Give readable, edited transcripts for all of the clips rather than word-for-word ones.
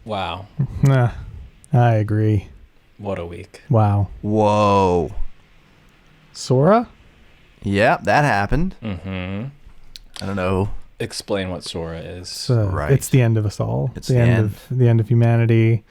Wow. Nah, I agree. What a week. Wow. Whoa. Sora? Yep, that happened. Mm-hmm. I don't know. Explain what Sora is. Right. It's the end of us all. It's the end. The end of humanity.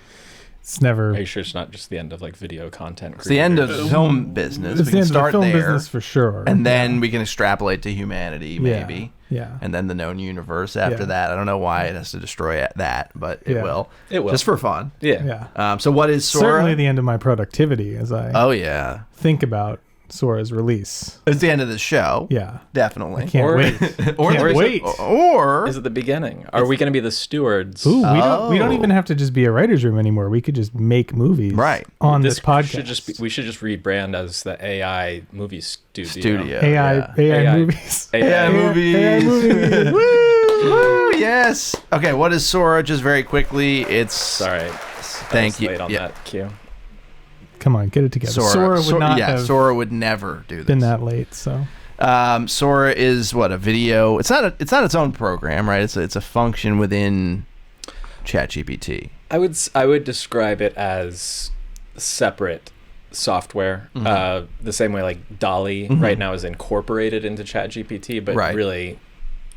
It's never. Are you sure it's not just the end of like video content? It's the end of the film business. It's We the can end start of the film there, business for sure. and then we can extrapolate to humanity, maybe. Yeah. And then the known universe after Yeah. that. I don't know why it has to destroy that, but it Yeah. will. It will. Just for fun. Yeah. Yeah. So what is Sora? Certainly the end of my productivity as I Oh, yeah. think about Sora's release. It's the end of the show. Yeah. Definitely. I can't Or- wait. Or Can't is it- wait. Or Is it the beginning? Are we going to be the stewards? Ooh, we don't Oh. even have to just be a writer's room anymore. We could just make movies Right. on this podcast. We should just rebrand as the AI movie studio. AI AI. movies. AI movies. AI movies. Woo, yes. Okay, what is Sora? Just very quickly, it's... Sorry. Thank I was you. late on Yeah. that cue. Come on, get it together. Sora would not have Sora would never do this. been that late. So Sora is what, a video. It's not its own program, right? It's a function within ChatGPT. I would describe it as separate software, the same way like DALL-E right now is incorporated into ChatGPT, but Right. really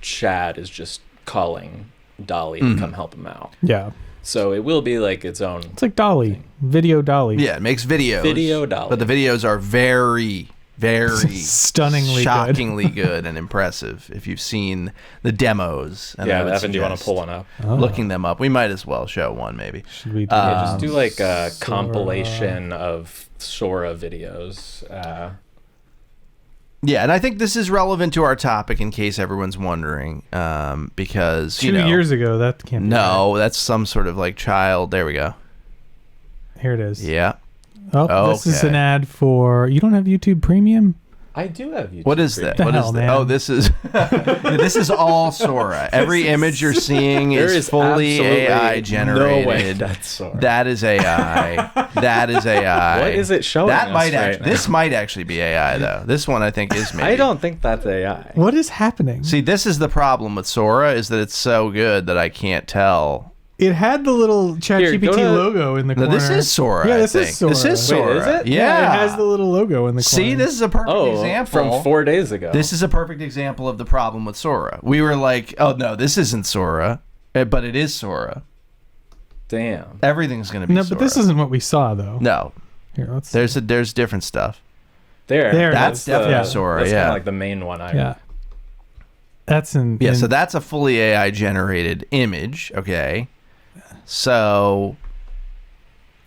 Chad is just calling DALL-E to come help him out. yeah, So it will be like its own. it's like Dolly, video Dolly. Yeah, it makes videos. Video DALL-E. But the videos are very, very Stunningly shockingly good and impressive. If you've seen the demos. And I would Evan, do you want to suggest pull one up? looking them up. We might as well show one, maybe. Should we do Yeah, just do like a Sora. compilation of Sora videos. Yeah, and I think this is relevant to our topic in case everyone's wondering, because 2 years ago? That can't be No, that's some sort of like child. There we go. right. Here it is. Yeah. Oh, this is Okay. an ad for. You don't have YouTube Premium? I do have YouTube. What is that? The What hell, is that? man? Oh, this is this is all Sora. Every image you're seeing There is fully absolutely AI generated. No way that's Sora. That is AI. That is AI. What is it showing That us might right actually. now? This might actually be AI though. This one I think is maybe. I don't think that's AI. What is happening? See. This is the problem with Sora is that it's so good that I can't tell. It had the little ChatGPT Here, go to- logo in the No, corner. this is Sora. Yeah, I this think. is Sora. This is Wait, Sora. is it? Yeah. it has the little logo in the corner. See, this is a perfect example from 4 days ago. This is a perfect example of the problem with Sora. We were like, oh no, this isn't Sora, but it is Sora. Damn. Everything's gonna be No, Sora. but this isn't what we saw though. No, Here, let's. there's different stuff. There, That's definitely Sora. That's Yeah. kind of like the main one. Yeah. That's in. Yeah, in- so that's a fully AI generated image. Okay, so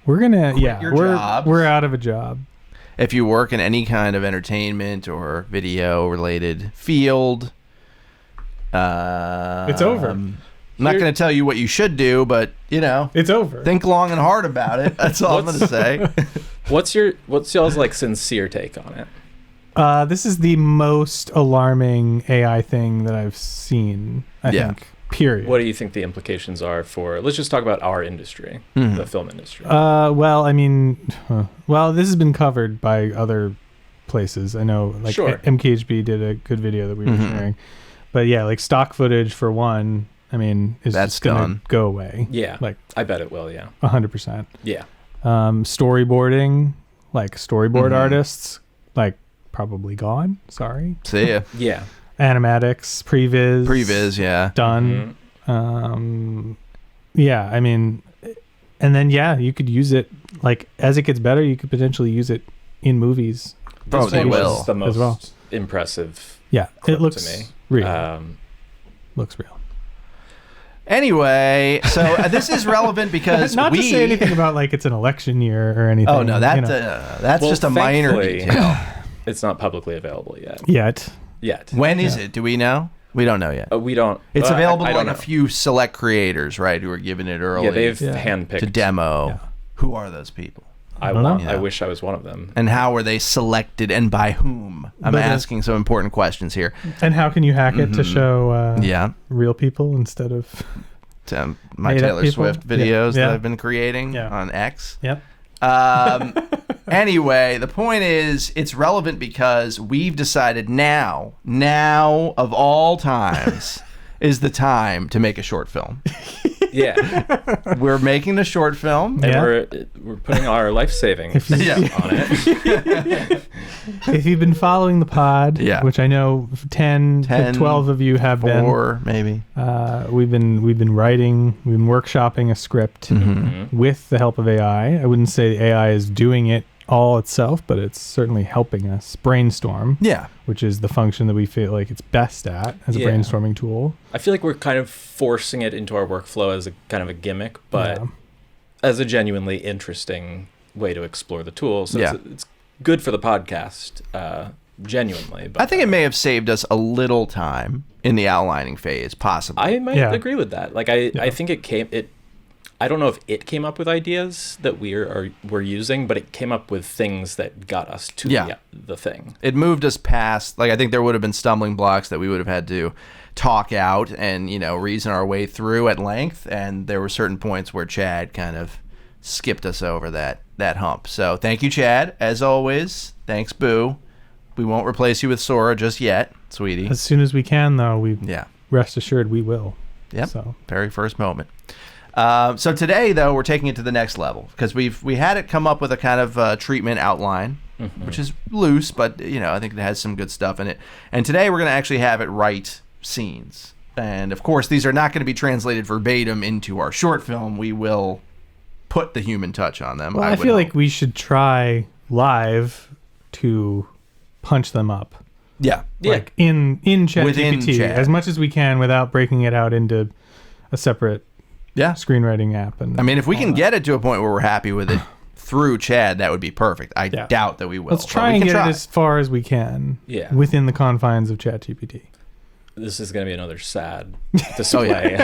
we're gonna. Quit Yeah, your jobs. we're out of a job. if you work in any kind of entertainment or video related field, It's over. I'm not going to tell you what you should do, but It's over. think long and hard about it. That's all I'm going to say. What's y'all's like sincere take on it? This is the most alarming AI thing that I've seen. I think. Period. What do you think the implications are for? Let's just talk about our industry, Mhm. the film industry. Well, I mean, this has been covered by other places. I know, like Sure. MKHB did a good video that we were Mhm. sharing. But yeah, like stock footage for one, I mean, is That's just gonna done. go away. Yeah, Like I bet it will. Yeah, 100%. yeah. Storyboarding, like storyboard Mhm. artists, like probably gone. Sorry. See ya. Yeah. Animatics, previs. Previs, yeah. Done. Yeah, I mean, and then you could use it like as it gets better. You could potentially use it in movies. Oh, This they one will was the most as well. impressive. Yeah, clip it looks to me. real. Looks real. Anyway, so this is relevant because Not to say anything about like it's an election year or anything. Oh no, that you know, that's Well, just a minor thankfully- detail. It's not publicly available yet. yet. When is it? Do we know? We don't know yet. We don't. It's available I to don't like know. a few select creators, right, who are giving it early Yeah, they've Yeah. handpicked. to demo. Yeah. Who are those people? I don't know. want. Yeah. I wish I was one of them. And how were they selected and by whom? I'm But, asking some important questions here. And how can you hack it to Mhm. show Yeah. real people instead of? My Made up Taylor people? Swift Yeah. videos Yeah. that I've been creating Yeah. on X. Yep. Anyway, the point is, it's relevant because we've decided now of all times, is the time to make a short film. Yeah. We're making a short film. And Yeah. we're putting our life savings on it. If you've been following the pod, Yeah. which I know 10 to 12 of you have been, 4 maybe. we've been writing, we've been workshopping a script Mm-hmm. with the help of AI. I wouldn't say AI is doing it all itself, but it's certainly helping us brainstorm, Yeah. which is the function that we feel like it's best at as a Yeah. brainstorming tool. I feel like we're kind of forcing it into our workflow as a kind of a gimmick, but Yeah. as a genuinely interesting way to explore the tool. So Yeah. it's good for the podcast, genuinely. But I think it may have saved us a little time in the outlining phase, possibly. I might Yeah. agree with that. Like I think I don't know if it came up with ideas that we're using, but it came up with things that got us to the thing. It moved us past, like, I think there would have been stumbling blocks that we would have had to talk out and, reason our way through at length. And there were certain points where Chad kind of skipped us over that hump. So thank you, Chad. As always, thanks, Boo. We won't replace you with Sora just yet, sweetie. As soon as we can, though, Yeah. rest assured we will. Yep. So Very first moment. So today, though, we're taking it to the next level because we had it come up with a kind of treatment outline, which is loose, but I think it has some good stuff in it. And today we're going to actually have it write scenes. And of course, these are not going to be translated verbatim into our short film. We will put the human touch on them. well, I feel like we should try live to punch them up. Yeah. Like in Within ChatGPT Chat. as much as we can without breaking it out into a separate Yeah. screenwriting app. And I mean, if we all can that. get it to a point where we're happy with it through Chad, that would be perfect. I doubt that we will. Let's but try we and can get try. it as far as we can. Yeah. Within the confines of ChatGPT. This is going to be another sad display.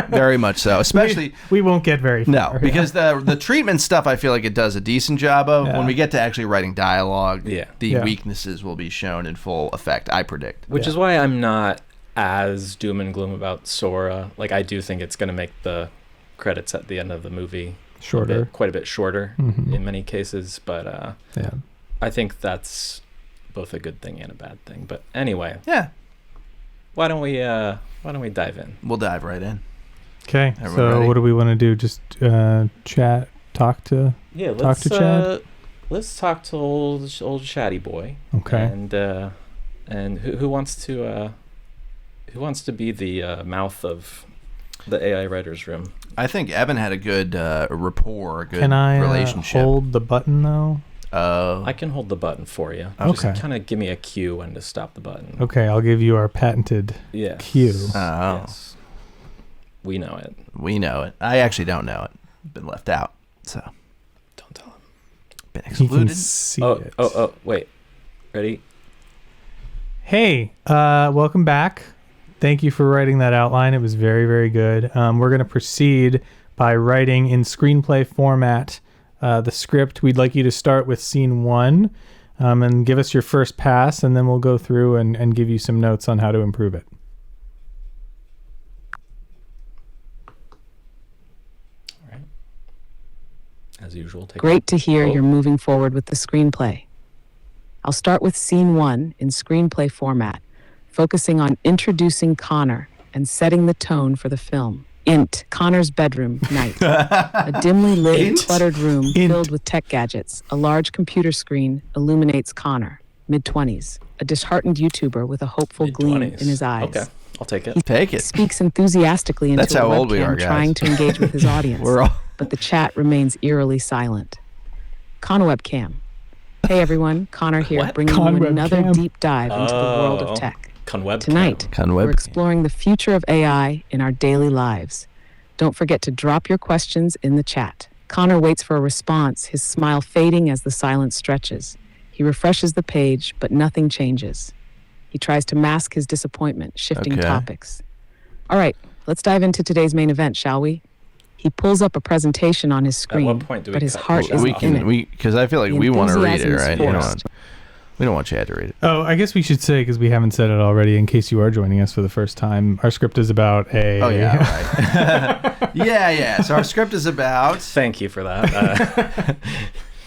Very much so. Especially we won't get very far. no, because the treatment stuff I feel like it does a decent job of. Yeah. When we get to actually writing dialogue, Yeah. the Yeah. weaknesses will be shown in full effect, I predict. Which is why I'm not as doom and gloom about Sora. Like, I do think it's going to make the credits at the end of the movie Shorter. quite a bit shorter Mhm. in many cases. But Yeah. I think that's both a good thing and a bad thing. But anyway, Yeah, why don't we dive in? we'll dive right in. Okay. Everyone So ready? what do we want to do? Just chat, talk to. Yeah, Talk to Chad? Let's talk to old chatty boy. Okay. And who wants to be the mouth of the AI writer's room? I think Evan had a good rapport, a good Can I relationship. hold the button though? I can hold the button for you. Okay. Just kind of give me a cue when to stop the button. Okay, I'll give you our patented Yeah. cue. Oh. Yes. We know it. We know it. I actually don't know it. Been left out, so Don't tell him. been He can excluded. see Oh, it. oh, wait. Ready? Hey, welcome back. Thank you for writing that outline. It was very, very good. We're going to proceed by writing in screenplay format the script. We'd like you to start with scene 1 and give us your first pass, and then we'll go through and give you some notes on how to improve it. All right. As usual, take Great to hear Oh. you're moving forward with the screenplay. I'll start with scene 1 in screenplay format, focusing on introducing Connor and setting the tone for the film. Int, Connor's bedroom, night. A dimly lit, Int? cluttered room Int. filled with tech gadgets. A large computer screen illuminates Connor, mid-20s, a disheartened YouTuber with a hopeful gleam Mid-20s. in his eyes. Okay, I'll take it. He Take it. speaks enthusiastically into That's a how old we webcam, are, guys. trying to engage with his audience. We're all. But the chat remains eerily silent. Con webcam. Hey everyone, Connor here, What? bringing Con you another webcam? deep dive into the world Oh. of tech. Conweb. Tonight, Con we're webcam. exploring the future of AI in our daily lives. Don't forget to drop your questions in the chat. Connor waits for a response, his smile fading as the silence stretches. He refreshes the page, but nothing changes. He tries to mask his disappointment, shifting Okay. topics. All right, let's dive into today's main event, shall we? He pulls up a presentation on his screen, what point do we but his cut heart this isn't We off? in can it. because I feel like The we want to read it, enthusiasm is right? You don't forced. we don't want Chad to read it. Oh, I guess we should say, because we haven't said it already, in case you are joining us for the first time, our script is about a... Oh yeah, right. yeah. So our script is about. Thank you for that.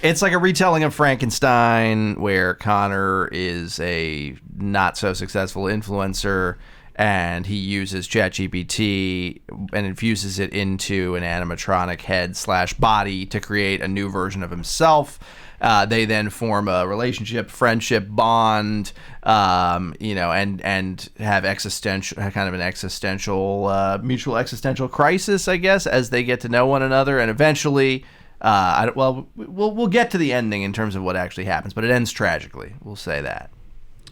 It's like a retelling of Frankenstein, where Connor is a not so successful influencer, and he uses ChatGPT and infuses it into an animatronic head/body to create a new version of himself. They then form a relationship, friendship, bond, and have an existential, mutual existential crisis, I guess, as they get to know one another. And eventually, we'll get to the ending in terms of what actually happens, but it ends tragically. We'll say that.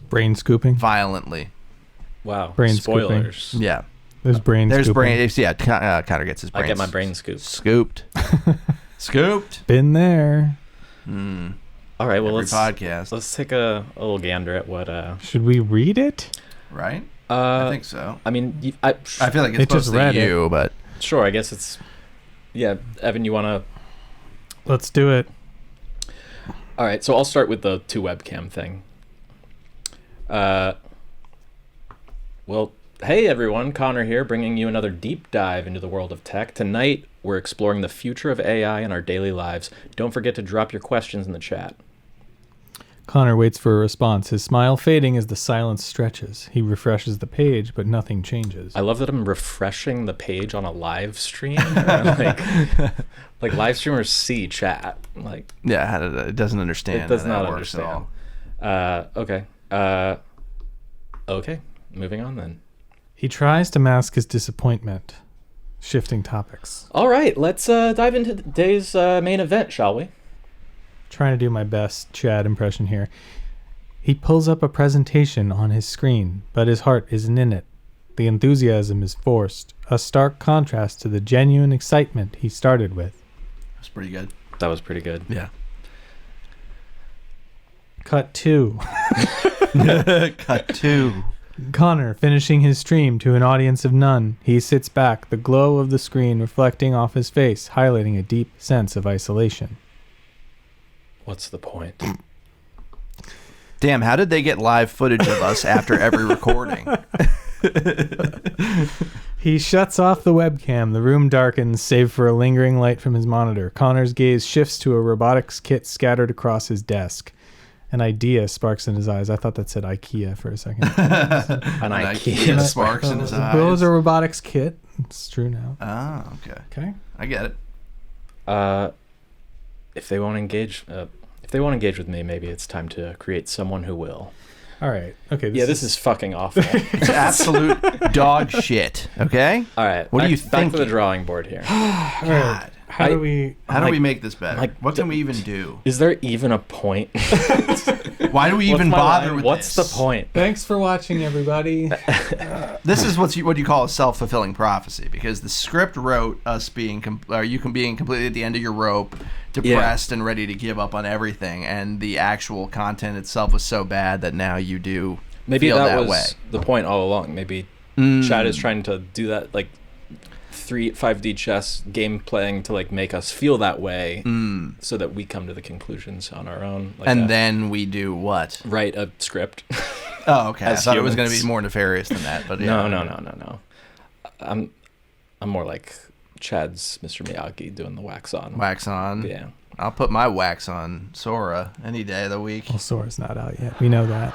Brain scooping. Violently. Wow. Brain Spoilers. scooping. Yeah. There's brain scooping. Connor gets his brain. I get my brain scooped. Scooped. Scooped. Been there. All right, well, podcast. let's take a little gander at what... Should we read it? Right? I think so. I mean, I feel like it's just supposed to read be you, but... Sure, I guess it's... Yeah, Evan, you want to... Let's do it. All right, so I'll start with the 2 webcam thing. Well, hey everyone, Connor here, bringing you another deep dive into the world of tech. Tonight, we're exploring the future of AI in our daily lives. Don't forget to drop your questions in the chat. Connor waits for a response, his smile fading as the silence stretches. He refreshes the page, but nothing changes. I love that I'm refreshing the page on a live stream. like live streamers see chat. Like, yeah, it doesn't understand. It does not works understand. Okay. Okay. Moving on then. He tries to mask his disappointment, shifting topics. All right, let's dive into today's main event, shall we? Trying to do my best Chad impression here. He pulls up a presentation on his screen, but his heart isn't in it. The enthusiasm is forced, a stark contrast to the genuine excitement he started with. That's pretty good. That was pretty good. Yeah. Cut 2. Cut 2. Connor finishing his stream to an audience of none. He sits back, the glow of the screen reflecting off his face, highlighting a deep sense of isolation. What's the point? Damn, how did they get live footage of us after every recording? He shuts off the webcam. The room darkens, save for a lingering light from his monitor. Connor's gaze shifts to a robotics kit scattered across his desk. An idea sparks in his eyes. I thought that said IKEA for a second. An IKEA sparks in his eyes. Will's a robotics kit. It's true now. Oh, okay. Okay. I get it. If they won't engage with me, maybe it's time to create someone who will. All right. Okay. This is fucking awful. It's absolute dog shit. Okay. All right. What do you Back think? to the drawing board here. God. How do we make this better? What can we even do? Is there even a point? Why do we even bother with What's this? the point? Thanks for watching, everybody. This is what you call a self-fulfilling prophecy, because the script wrote us being completely at the end of your rope, depressed and ready to give up on everything, and the actual content itself was so bad that now you do feel that was way. The point all along. Maybe Chad is trying to do that, like 5D chess game playing to like make us feel that way, so that we come to the conclusions on our own. Like then we do what? Write a script. Oh, okay. I thought it was going to humans. be more nefarious than that, but yeah. No. I'm more like Chad's Mr. Miyagi doing the wax on. Wax on. Yeah. I'll put my wax on Sora any day of the week. Well, Sora's not out yet. We know that.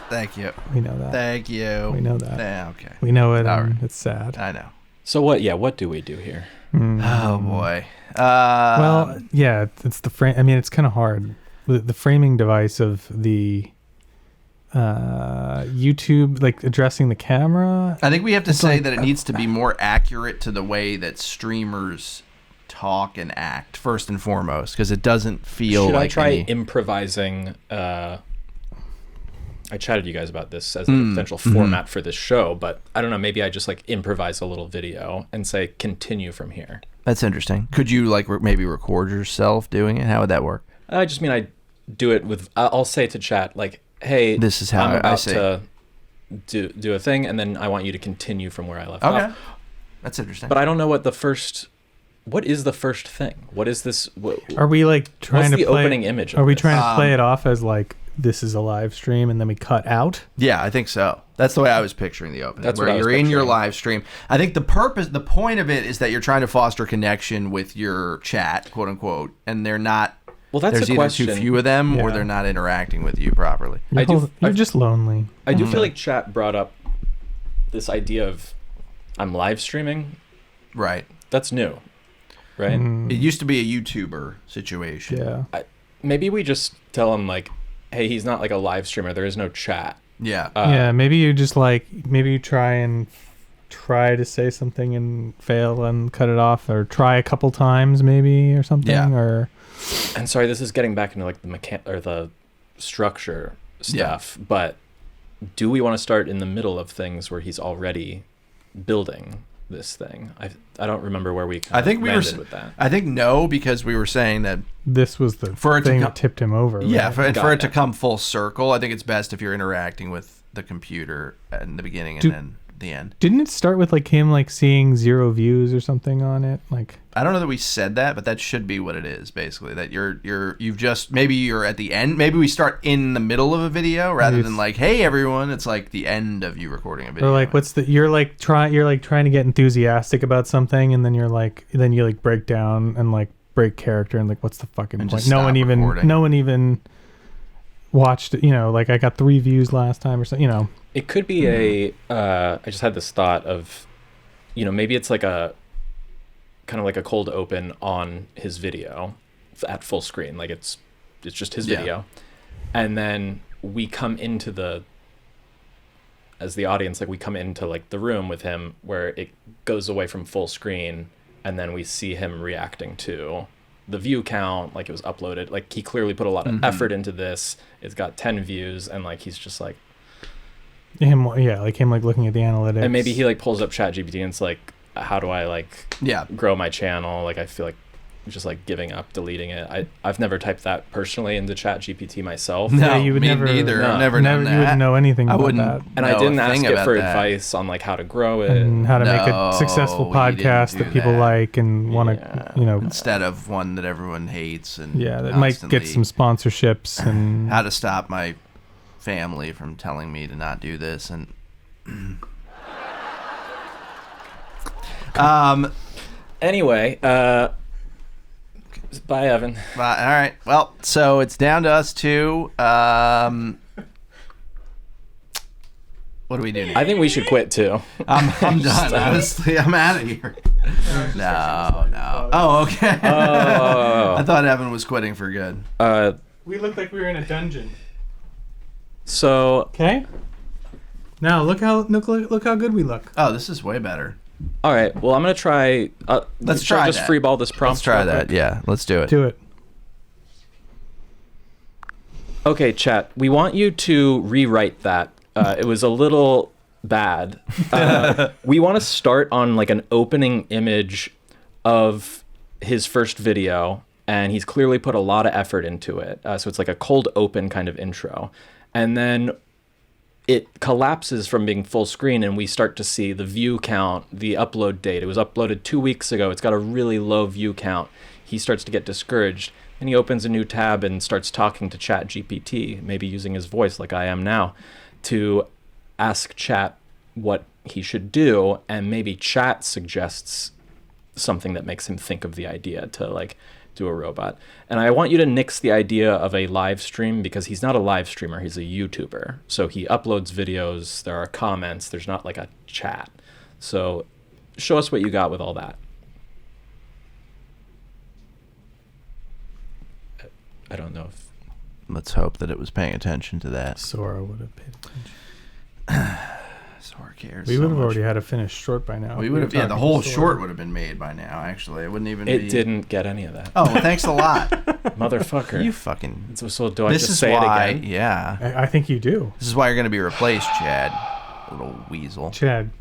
Thank you. We know that. Thank you. We know that. Yeah, okay. We know it. All right. It's sad. I know. So what? Yeah. What do we do here? Oh boy. Well, yeah. It's the frame. I mean, it's kind of hard. The framing device of the YouTube, like addressing the camera. I think we have to say that it needs to be more accurate to the way that streamers talk and act, first and foremost, because it doesn't feel Should like I try any... improvising? I chatted you guys about this as a potential format for this show, but I don't know. Maybe I just like improvise a little video and say continue from here. That's interesting. Could you like maybe record yourself doing it? How would that work? I just mean I do it with. I'll say to chat like, "Hey, this is how I'm about I see. to do a thing, and then I want you to continue from where I left Okay, off." that's interesting. But I don't know what the first. What is the first thing? What is this? Are we like trying what's to the play? Opening image? Are we this? trying to play it off as like this is a live stream and then we cut out? Yeah, I think so. That's the way I was picturing the opening. That's where what I was you're in your picturing. live stream. I think the point of it is that you're trying to foster connection with your chat, quote unquote, and they're not. Well, that's there's a either question. too few of them, or Yeah. they're not interacting with you properly. You're, I do- you're just lonely. I do feel like chat brought up this idea of I'm live streaming, Right. that's new, right? It used to be a YouTuber situation. Yeah. Maybe we just tell him like, hey, he's not like a live streamer. There is no chat. Yeah. Yeah, maybe you just maybe you try to say something and fail and cut it off, or try a couple times maybe or something. Yeah. Or And sorry, this is getting back into like the structure stuff, but do we want to start in the middle of things where he's already building this thing? I don't remember where we I think we were landed with that. I think no, because we were saying that this was the thing that tipped him over. yeah, right? for it to come full circle, I think it's best if you're interacting with the computer in the beginning and then the end. Didn't it start with him seeing 0 views or something on it? I don't know that we said that, but that should be what it is, basically. That you've just, maybe you're at the end. Maybe we start in the middle of a video rather than hey everyone. It's like the end of you recording a video. Or you're trying to get enthusiastic about something, and then then you break down and break character and what's the fucking point? No one even watched it. I got 3 views last time or something. It could be I just had this thought of, maybe it's a kind of a cold open on his video at full screen. It's just his video. And then we come into as the audience, we come into the room with him where it goes away from full screen, and then we see him reacting to the view count, it was uploaded. He clearly put a lot of effort into this. It's got 10 views, and he's just him looking at the analytics. And maybe he pulls up ChatGPT and it's how do I grow my channel? I feel like just giving up, deleting it. I've never typed that personally into ChatGPT myself. No, you would never. Neither. No, I've never done that. You wouldn't know anything about that. And I didn't ask it for advice on how to grow it and how to make a successful podcast that people like and want to, instead of one that everyone hates and that might get some sponsorships, and how to stop my family from telling me to not do this and. Anyway, bye, Evan. All right. Well, so it's down to us two. What do we do now? I think we should quit too. I'm done. Honestly, I'm out of here. No. Oh, okay. Oh. I thought Evan was quitting for good. we looked like we were in a dungeon. So okay. Now look how good we look. Oh, this is way better. All right. Well, I'm gonna try. Let's try just that. freeball this prompt. Let's try real that. quick. Yeah, let's do it. Do it. Okay, chat. We want you to rewrite that. It was a little bad. We want to start on an opening image of his first video, and he's clearly put a lot of effort into it. So it's a cold open kind of intro, and then it collapses from being full screen, and we start to see the view count, the upload date. It was uploaded 2 weeks ago. It's got a really low view count. He starts to get discouraged, and he opens a new tab and starts talking to ChatGPT, maybe using his voice like I am now, to ask Chat what he should do, and maybe Chat suggests something that makes him think of the idea to do a robot. And I want you to nix the idea of a live stream, because he's not a live streamer, he's a YouTuber. So he uploads videos, there are comments, there's not a chat. So show us what you got with all that. I don't know if... Let's hope that it was paying attention to that. Sora would have paid attention. Sora cares. We would have already had a finished short by now. We would have. Yeah, the whole short would have been made by now. Actually, it wouldn't even. It didn't get any of that. Oh, well, thanks a lot, motherfucker. You fucking. So do I just say it again? Yeah. I think you do. This is why you're going to be replaced, Chad. Little weasel. Chad,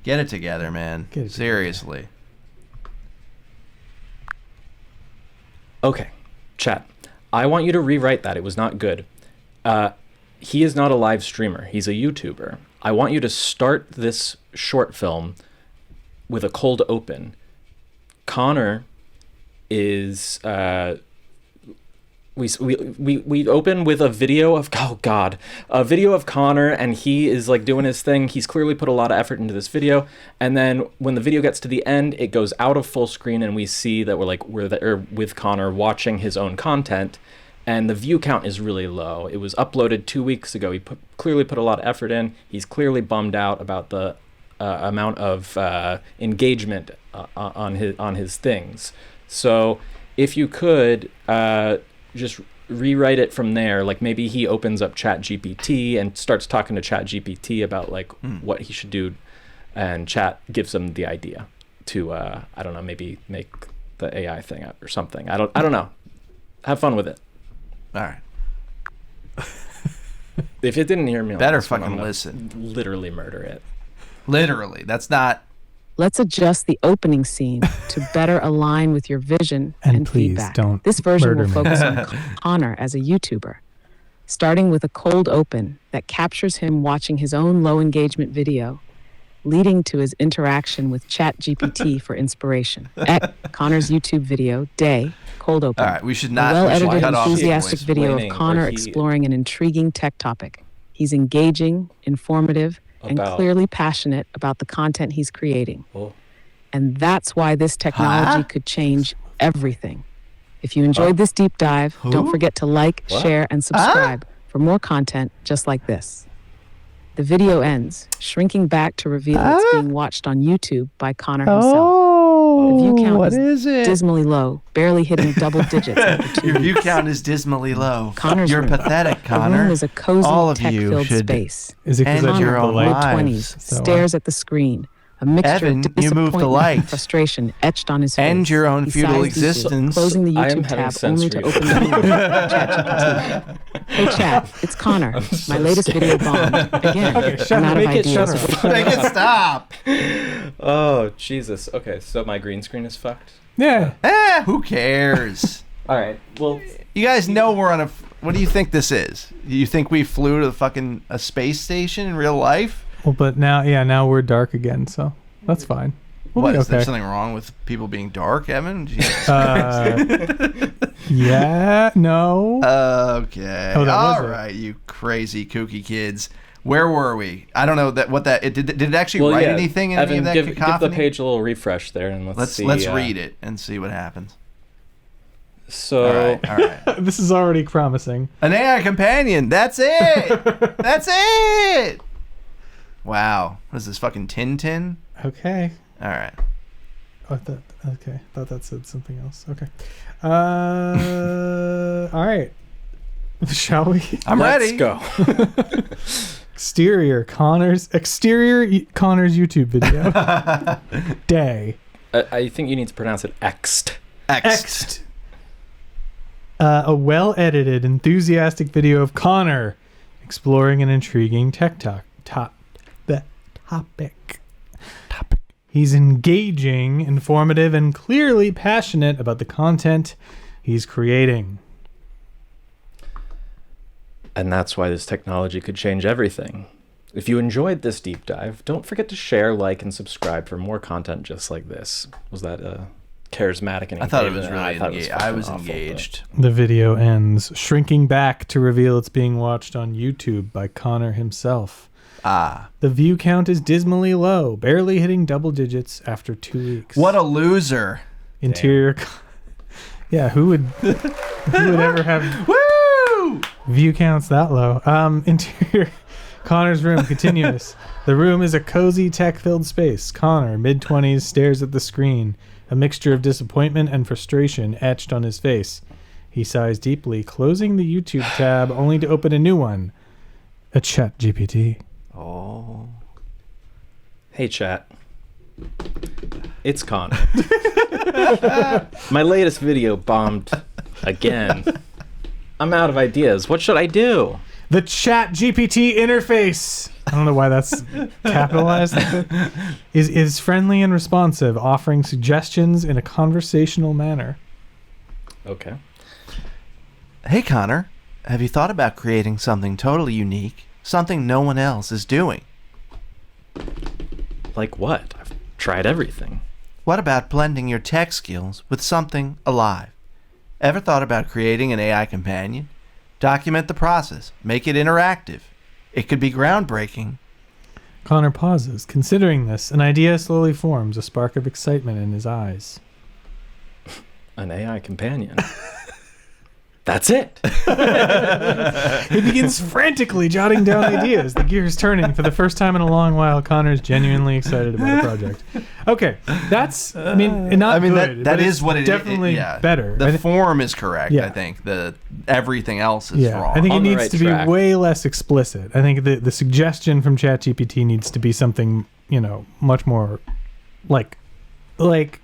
get it together, man. Seriously. Okay, Chat. I want you to rewrite that. It was not good. He is not a live streamer. He's a YouTuber. I want you to start this short film with a cold open. Conor is we open with a video of a video of Conor, and he is doing his thing. He's clearly put a lot of effort into this video, and then when the video gets to the end, it goes out of full screen, and we see that we're there with Conor watching his own content, and the view count is really low. It was uploaded 2 weeks ago. He clearly put a lot of effort in. He's clearly bummed out about the amount of engagement on his things. So if you could just rewrite it from there, like maybe he opens up ChatGPT and starts talking to ChatGPT about like what he should do, and Chat gives him the idea to I don't know, maybe make the AI thing up or something. I don't know. Have fun with it. All right. If it didn't hear me, on Better this one, fucking I'm gonna listen. Literally murder it. Literally. That's not. Let's adjust the opening scene to better align with your vision And and please feedback. don't This version murder will me. focus on Conor as a YouTuber, starting with a cold open that captures him watching his own low engagement video, leading to his interaction with ChatGPT for inspiration. At Conor's YouTube video, Day, cold open. All right. We should A not. We should well-edited, cut off the enthusiastic voice. video of Explaining Conor where he- exploring an intriguing tech topic. He's engaging, informative, and About- clearly passionate about the content he's creating. Oh. And that's why this technology could change everything. If you enjoyed this deep dive, don't forget to like, What? share, and subscribe for more content just like this. The video ends, shrinking back to reveal it's being watched on YouTube by Conor himself. The view count what is is it? dismally low, barely hitting double digits after 2 Your view weeks. count is dismally low. Connor's You're room. pathetic, The Connor. room is a cozy, All of you tech-filled should space. Is it because end I your turned the own light? lives. Mid-20s, So, stares at the screen. A mixture Evan, of you moved the disappointment light. and frustration etched on his face. End your own He futile sighs deeply, existence. closing the I am YouTube having tab only to sensory open the menu. ChatGPT. Hey chat, it's Conor. so My latest video bombed. Again, I'm out of Make it shut ideas. up. Make it stop. Oh, Jesus. Okay, so my green screen is fucked. Yeah. Who cares? All right. Well, You guys know we're on a. What do you think this is? You think we flew to the fucking a space station in real life? Well, but now we're dark again, so that's fine. We'll What be is there okay. something wrong with people being dark, Evan? Jesus. Yeah. No. Okay. Oh, that was All it. right, you crazy kooky kids. Where were we? I don't know that what that it did it actually well, write yeah. anything in Evan, any of that give the cacophony? page a little refresh there, and let's see. Let's read it and see what happens. So, All right. This is already promising. An AI companion. That's it. That's it. Wow. What is this fucking Tintin? Okay. All right. Okay. Thought that said something else. Okay. All right. Shall we? I'm let's ready. go. Exterior Connor's YouTube video. Day. I think you need to pronounce it X'd. X. A well-edited, enthusiastic video of Conor exploring an intriguing tech topic. He's engaging, informative, and clearly passionate about the content he's creating. And that's why this technology could change everything. If you enjoyed this deep dive, don't forget to share, like, and subscribe for more content just like this. Was that charismatic and I thought it was engaging? really I thought it was engaged. I fucking was awful, but- engaged. The video ends, shrinking back to reveal it's being watched on YouTube by Conor himself. The view count is dismally low, barely hitting double digits after 2 weeks. What a loser. Interior. Yeah, who would ever have Woo! view counts that low? Interior. Connor's room continuous. The room is a cozy, tech-filled space. Conor, mid-20s, stares at the screen. A mixture of disappointment and frustration etched on his face. He sighs deeply, closing the YouTube tab only to open a new one. A ChatGPT. Oh. Hey, chat. It's Conor. My latest video bombed again. I'm out of ideas. What should I do? The ChatGPT interface. I don't know why that's capitalized. Is friendly and responsive, offering suggestions in a conversational manner. Okay. Hey, Connor. Have you thought about creating something totally unique? Something no one else is doing? Like what? I've tried everything. What about blending your tech skills with something alive? Ever thought about creating an AI companion? Document the process. Make it interactive. It could be groundbreaking. Conor pauses, considering this. An idea slowly forms, a spark of excitement in his eyes. An AI companion. That's it. He begins frantically jotting down ideas. The gears turning. For the first time in a long while, Connor is genuinely excited about the project. Okay, that's, not good. That is what it is. Definitely better. The form is correct, Yeah. I think. Everything else is wrong. I think it On the needs right to track. be way less explicit. I think the suggestion from ChatGPT needs to be something, much more like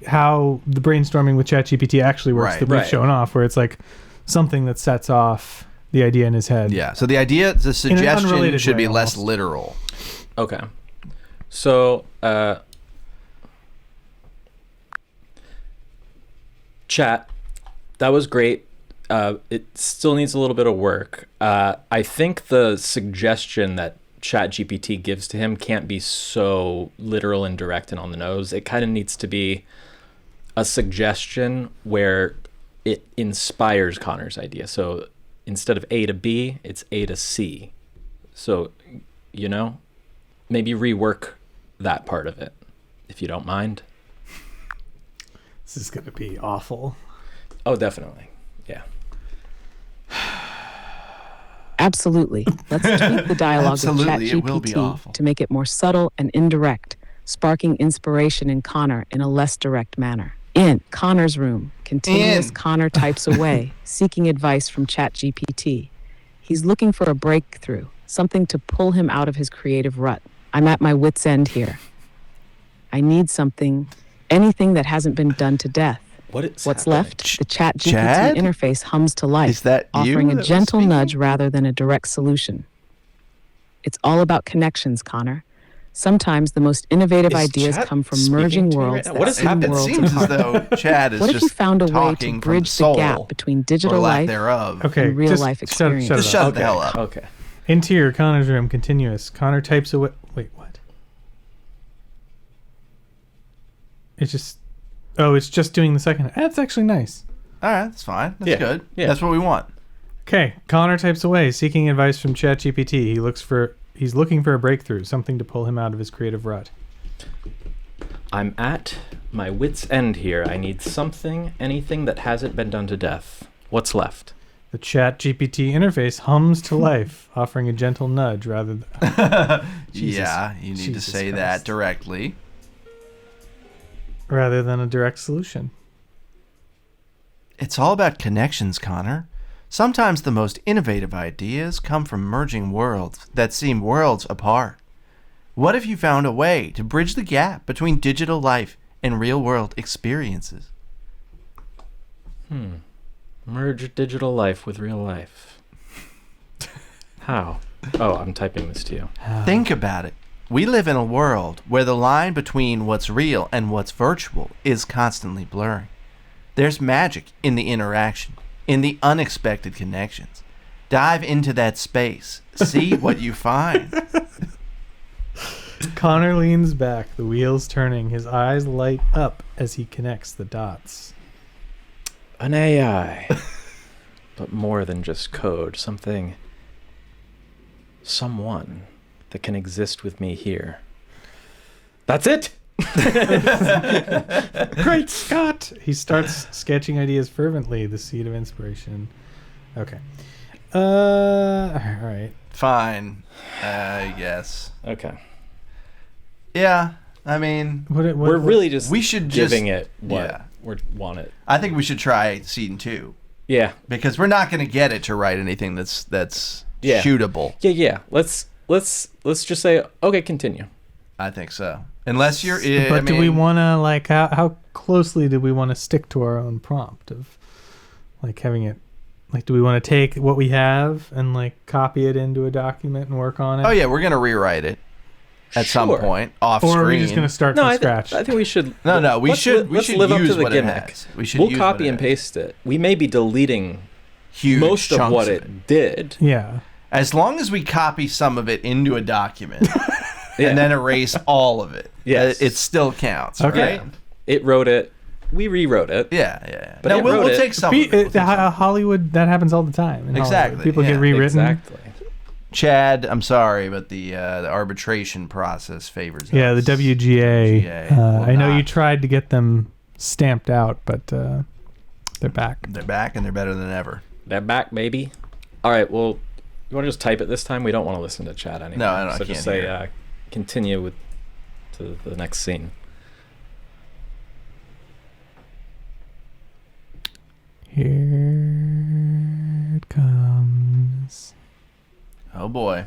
how the brainstorming with ChatGPT actually works Right. that we've Right. shown off, where it's like something that sets off the idea in his head. Yeah. So the suggestion unrelated should be way, less almost. literal. Okay. So, chat, that was great. It still needs a little bit of work. I think the suggestion that ChatGPT gives to him can't be so literal and direct and on the nose. It kind of needs to be a suggestion where it inspires Connor's idea. So instead of A to B, it's A to C. So, maybe rework that part of it, if you don't mind. This is going to be awful. Oh, definitely. Yeah. Absolutely. Let's tweak the dialogue with Absolutely, it will be ChatGPT awful. to make it more subtle and indirect, sparking inspiration in Connor in a less direct manner. In Connor's room, continuous Connor types away, seeking advice from ChatGPT. He's looking for a breakthrough, something to pull him out of his creative rut. I'm at my wit's end here. I need something, anything that hasn't been done to death. What's happening? left? The ChatGPT Chad? interface hums to life, Is that you offering that a was gentle speaking? nudge rather than a direct solution. It's all about connections, Connor. Sometimes the most innovative Is ideas Chad come from speaking merging to me right worlds now? that What is seem happening? It worlds seems apart. as though Chad is What if just you found a way to talking from bridge the soul, gap between or digital lack life thereof. Okay, and real just life shut experience? Just it shut up. the hell up. Okay. Interior, Connor's room, continuous. Connor types away. Wait, what? It's just doing the second. That's actually nice. All right, that's fine. That's Yeah, good. yeah. That's what we want. Okay, Connor types away, seeking advice from ChatGPT. He's looking for a breakthrough, something to pull him out of his creative rut. I'm at my wit's end here. I need anything that hasn't been done to death. What's left? The ChatGPT interface hums to life, offering a gentle nudge rather than Yeah, you need to Jesus say Christ. that directly. a direct solution. It's all about connections, Connor. Sometimes the most innovative ideas come from merging worlds that seem worlds apart. What if you found a way to bridge the gap between digital life and real-world experiences? Merge digital life with real life. How? Oh, I'm typing this to you. Think about it. We live in a world where the line between what's real and what's virtual is constantly blurring. There's magic in the interaction, in the unexpected connections. Dive into that space. See what you find. Connor leans back, the wheels turning. His eyes light up as he connects the dots. An AI. But more than just code. Someone that can exist with me here. That's it! Great Scott! He starts sketching ideas fervently, the seed of inspiration. Okay. All right. Fine, I guess. Okay. Yeah, I mean, We're really just we should giving just- it what yeah. we want it. I think we should try season 2 Yeah. because we're not going to get it to write anything that's Yeah. shootable. Yeah. Let's just say, okay, continue. I think so. Unless you're, But do we want to, how closely do we want to stick to our own prompt of, having it, do we want to take what we have and, copy it into a document and work on it? Oh yeah, we're going to rewrite it at some Sure. point off Or screen. are we just going to start from scratch? I think we should. No, we let's should live up use to the what it gimmick. has. We should We'll use copy what it and has. paste it. We may be deleting Huge most of chunks what it did. Yeah. As long as we copy some of it into a document Yeah. and then erase all of it, Yes. it still counts. Okay. Right? It wrote it. We rewrote it. Yeah. But No, it we'll wrote it. take some. Of it. We'll take some of it. Hollywood, that happens all the time. in Hollywood. Exactly, People yeah. get rewritten. Exactly. Chad, I'm sorry, but the arbitration process favors Yeah, us. the WGA. will I know you not. tried to get them stamped out, but they're back. They're back and they're better than ever. They're back, baby. All right, well, you want to just type it this time? We don't want to listen to chat anymore. No, I So can't just say, hear. continue to the next scene. Here it comes. Oh boy.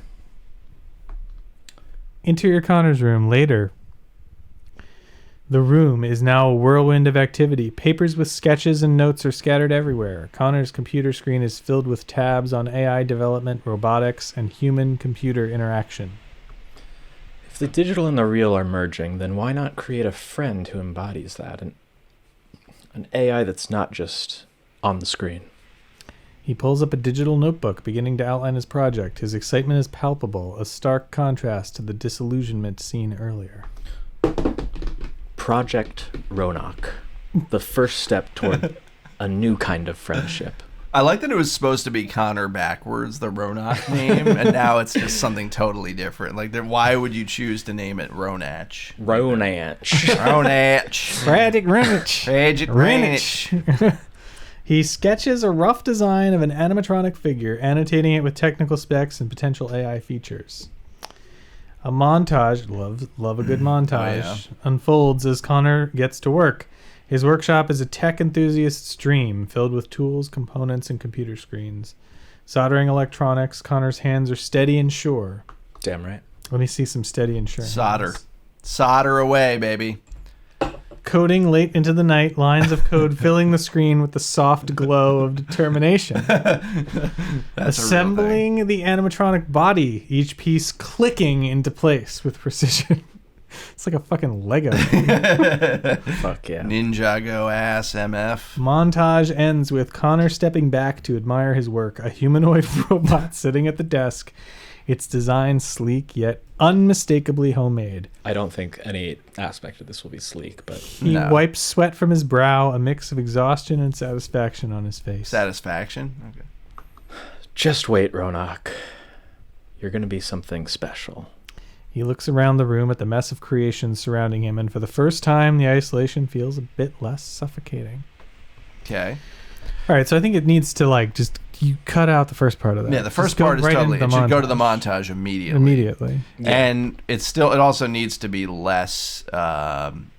Enter Connor's room later. The room is now a whirlwind of activity. Papers with sketches and notes are scattered everywhere. Connor's computer screen is filled with tabs on AI development, robotics, and human-computer interaction. If the digital and the real are merging, then why not create a friend who embodies that? An AI that's not just on the screen. He pulls up a digital notebook, beginning to outline his project. His excitement is palpable, a stark contrast to the disillusionment seen earlier. Project Roanoke, the first step toward a new kind of friendship. I like that it was supposed to be Connor backwards, the Roanoke name, and now it's just something totally different. Like, why would you choose to name it Ronach? Ronach. Ronach. Tragic Renich. Tragic Renich. He sketches a rough design of an animatronic figure, annotating it with technical specs and potential AI features. A montage, love a good montage, unfolds as Connor gets to work. His workshop is a tech enthusiast's dream, filled with tools, components, and computer screens. Soldering electronics, Connor's hands are steady and sure. Damn right. Let me see some steady and sure. Solder. hands. Solder away, baby. Coding late into the night, lines of code filling the screen with the soft glow of determination. Assembling the animatronic body, each piece clicking into place with precision. It's like a fucking Lego. Fuck yeah. Ninjago ass MF. Montage ends with Connor stepping back to admire his work, a humanoid robot sitting at the desk, its design sleek yet unmistakably homemade. I don't think any aspect of this will be sleek, but He wipes sweat from his brow, a mix of exhaustion and satisfaction on his face. Satisfaction? Okay. just wait, Roanoke. You're going to be something special. He looks around the room at the mess of creations surrounding him, and for the first time, the isolation feels a bit less suffocating. Okay. All right, so I think it needs to, like, just you cut out the first part of that. Yeah, the first Just go part is right totally. into It the should go to the montage. montage immediately. Immediately. Yeah. And it also needs to be less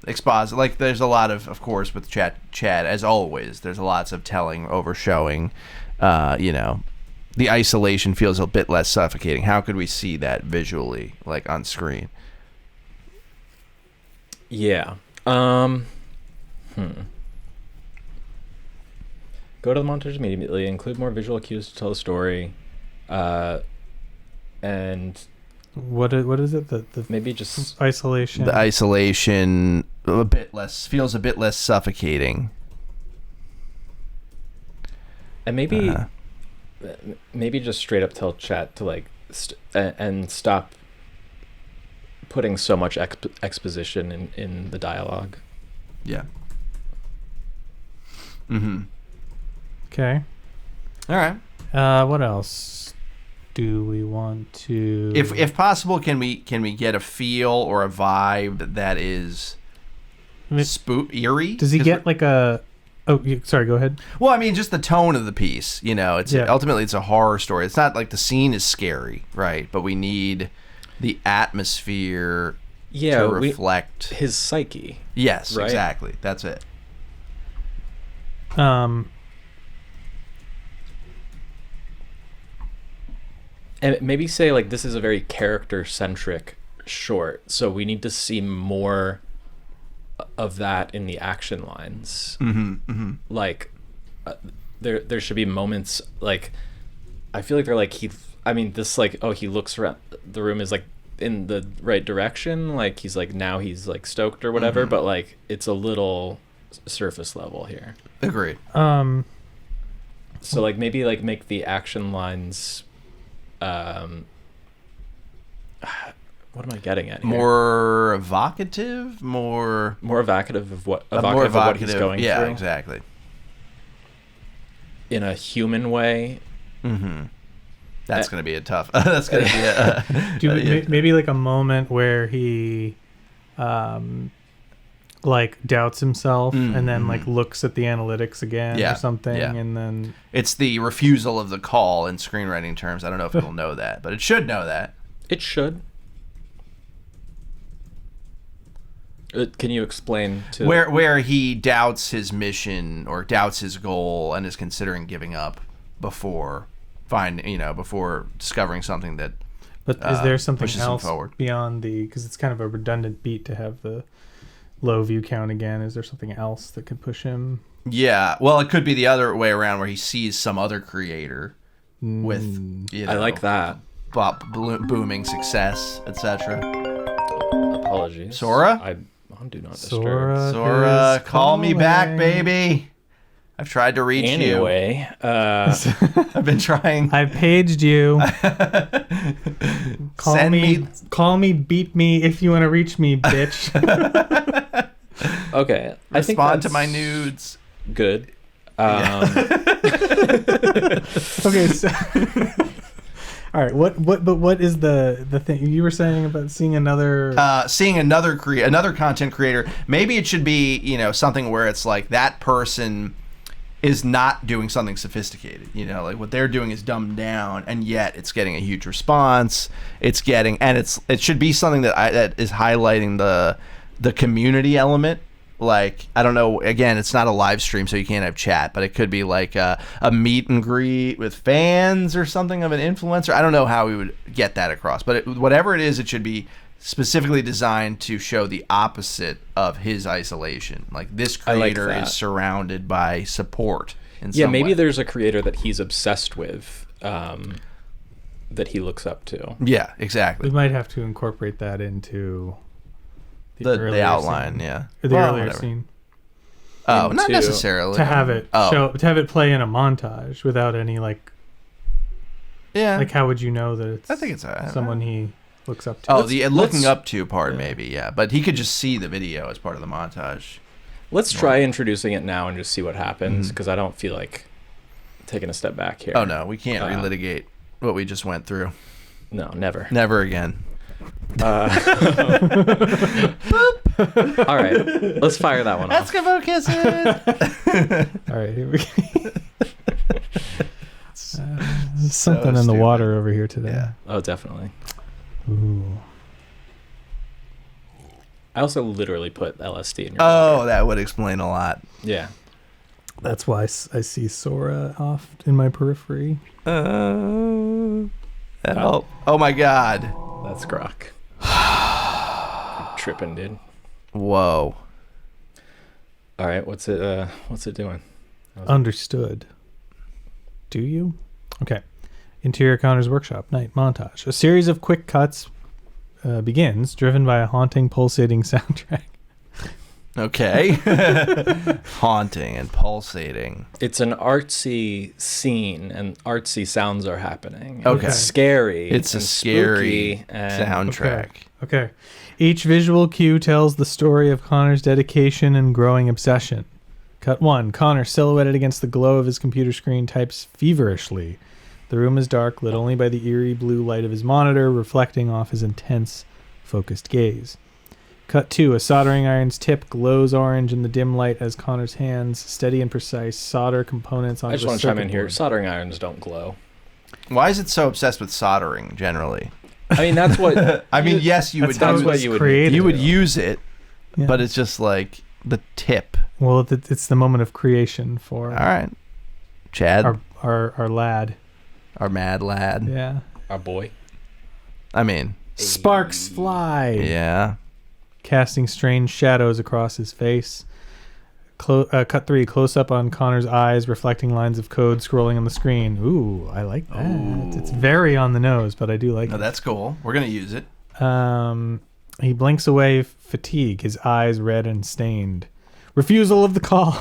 exposit. Like, there's a lot of course, with Chad, as always, there's lots of telling, overshowing. The isolation feels a bit less suffocating. How could we see that visually, like on screen? Yeah. Go to the montage immediately. Include more visual cues to tell the story. And What is it? The maybe just isolation. The isolation feels a bit less suffocating. and maybe just straight up tell chat to like and stop putting so much exposition in the dialogue. Yeah. Mm-hmm. Okay. All right. What else do we want to? If possible, can we get a feel or a vibe that is eerie? Does he 'Cause get like a? Oh, sorry. Go ahead. Well, I mean, just the tone of the piece. Ultimately it's a horror story. It's not like the scene is scary, right? But we need the atmosphere to reflect his psyche. Yes, right? exactly. That's it. And maybe say like this is a very character-centric short, so we need to see more of that in the action lines. Mm-hmm, mm-hmm. Like there should be moments like I feel like they're like he looks around the room is like in the right direction, like he's like now he's like stoked or whatever, but like it's a little surface level here. Agreed. So like maybe like make the action lines what am I getting at here? More evocative, more evocative of what more evocative of what he's going yeah, through. Exactly. In a human way. Mm-hmm. That's going to be a tough. That's going to be maybe like a moment where he like doubts himself and then like looks at the analytics again or something, and then it's the refusal of the call in screenwriting terms. I don't know if it'll know that, but it should know that. It should. Can you explain to where he doubts his mission or doubts his goal and is considering giving up before before discovering something that But is there something pushes him else forward. beyond because it's kind of a redundant beat to have the low view count again? Is there something else that could push him? Yeah, well, it could be the other way around where he sees some other creator with, I like that. Booming success, etc. Apologies. Sora? I do not disturb. Sora, call me back, baby. I've tried to reach you. Anyway, I've been trying. I paged you. Send Call me, beat me if you want to reach me, bitch. okay. I think Respond that's to my nudes. Good. Okay, so all right. What is the thing you were saying about seeing another another content creator? Maybe it should be something where it's like that person is not doing something sophisticated. Like what they're doing is dumbed down, and yet it's getting a huge response. It should be something that is highlighting the community element. Like, I don't know, again, it's not a live stream, so you can't have chat, but it could be like a meet and greet with fans or something of an influencer. I don't know how we would get that across, but whatever it is, it should be specifically designed to show the opposite of his isolation. Like, this creator is surrounded by support in some maybe way. there's a creator that he's obsessed with, that he looks up to. Yeah, exactly. We might have to incorporate that into the outline, scene. yeah. Or the earlier whatever. scene. Oh, not necessarily. To have it to have it play in a montage without any like how would you know that it's I think it's someone he looks up to? Oh, the looking up to part maybe, yeah. But he could just see the video as part of the montage. Let's try introducing it now and just see what happens, because I don't feel like taking a step back here. Oh no, we can't relitigate what we just went through. No, never. Never again. All right, let's fire that one off. Eskimo kisses. All right, here we go. There's something in the water over here today. Yeah. Oh, definitely. Ooh. I also literally put LSD in your Oh, that would explain a lot. Yeah. That's why I see Sora off in my periphery. Oh my God. That's Grok. I'm tripping, dude. Whoa. All right, what's it doing? Understood. Do you? Okay. Interior Connor's workshop, night montage. A series of quick cuts begins, driven by a haunting, pulsating soundtrack. Okay. Haunting and pulsating. It's an artsy scene, and artsy sounds are happening. Okay. It's scary. It's a and scary spooky and soundtrack. Okay. Each visual cue tells the story of Connor's dedication and growing obsession. Cut 1. Connor, silhouetted against the glow of his computer screen, types feverishly. The room is dark, lit only by the eerie blue light of his monitor, reflecting off his intense, focused gaze. Cut 2. A soldering iron's tip glows orange in the dim light as Connor's hands, steady and precise, solder components onto I just the want to chime in circuit here. board. Soldering irons don't glow. Why is it so obsessed with soldering generally? I mean, that's what. I mean, yes, you would That's use what you would. created. you would use it, Yeah. but it's just like the tip. Well, it's the moment of creation for All right. Chad, our lad. our mad lad. Yeah. Our boy. I mean, Sparks fly. yeah. Casting strange shadows across his face. Cut 3, close up on Connor's eyes, reflecting lines of code scrolling on the screen. Ooh, I like that. Ooh. It's very on the nose, but I do like No, it. that's cool. We're going to use it. He blinks away fatigue, his eyes red and stained. Refusal of the call.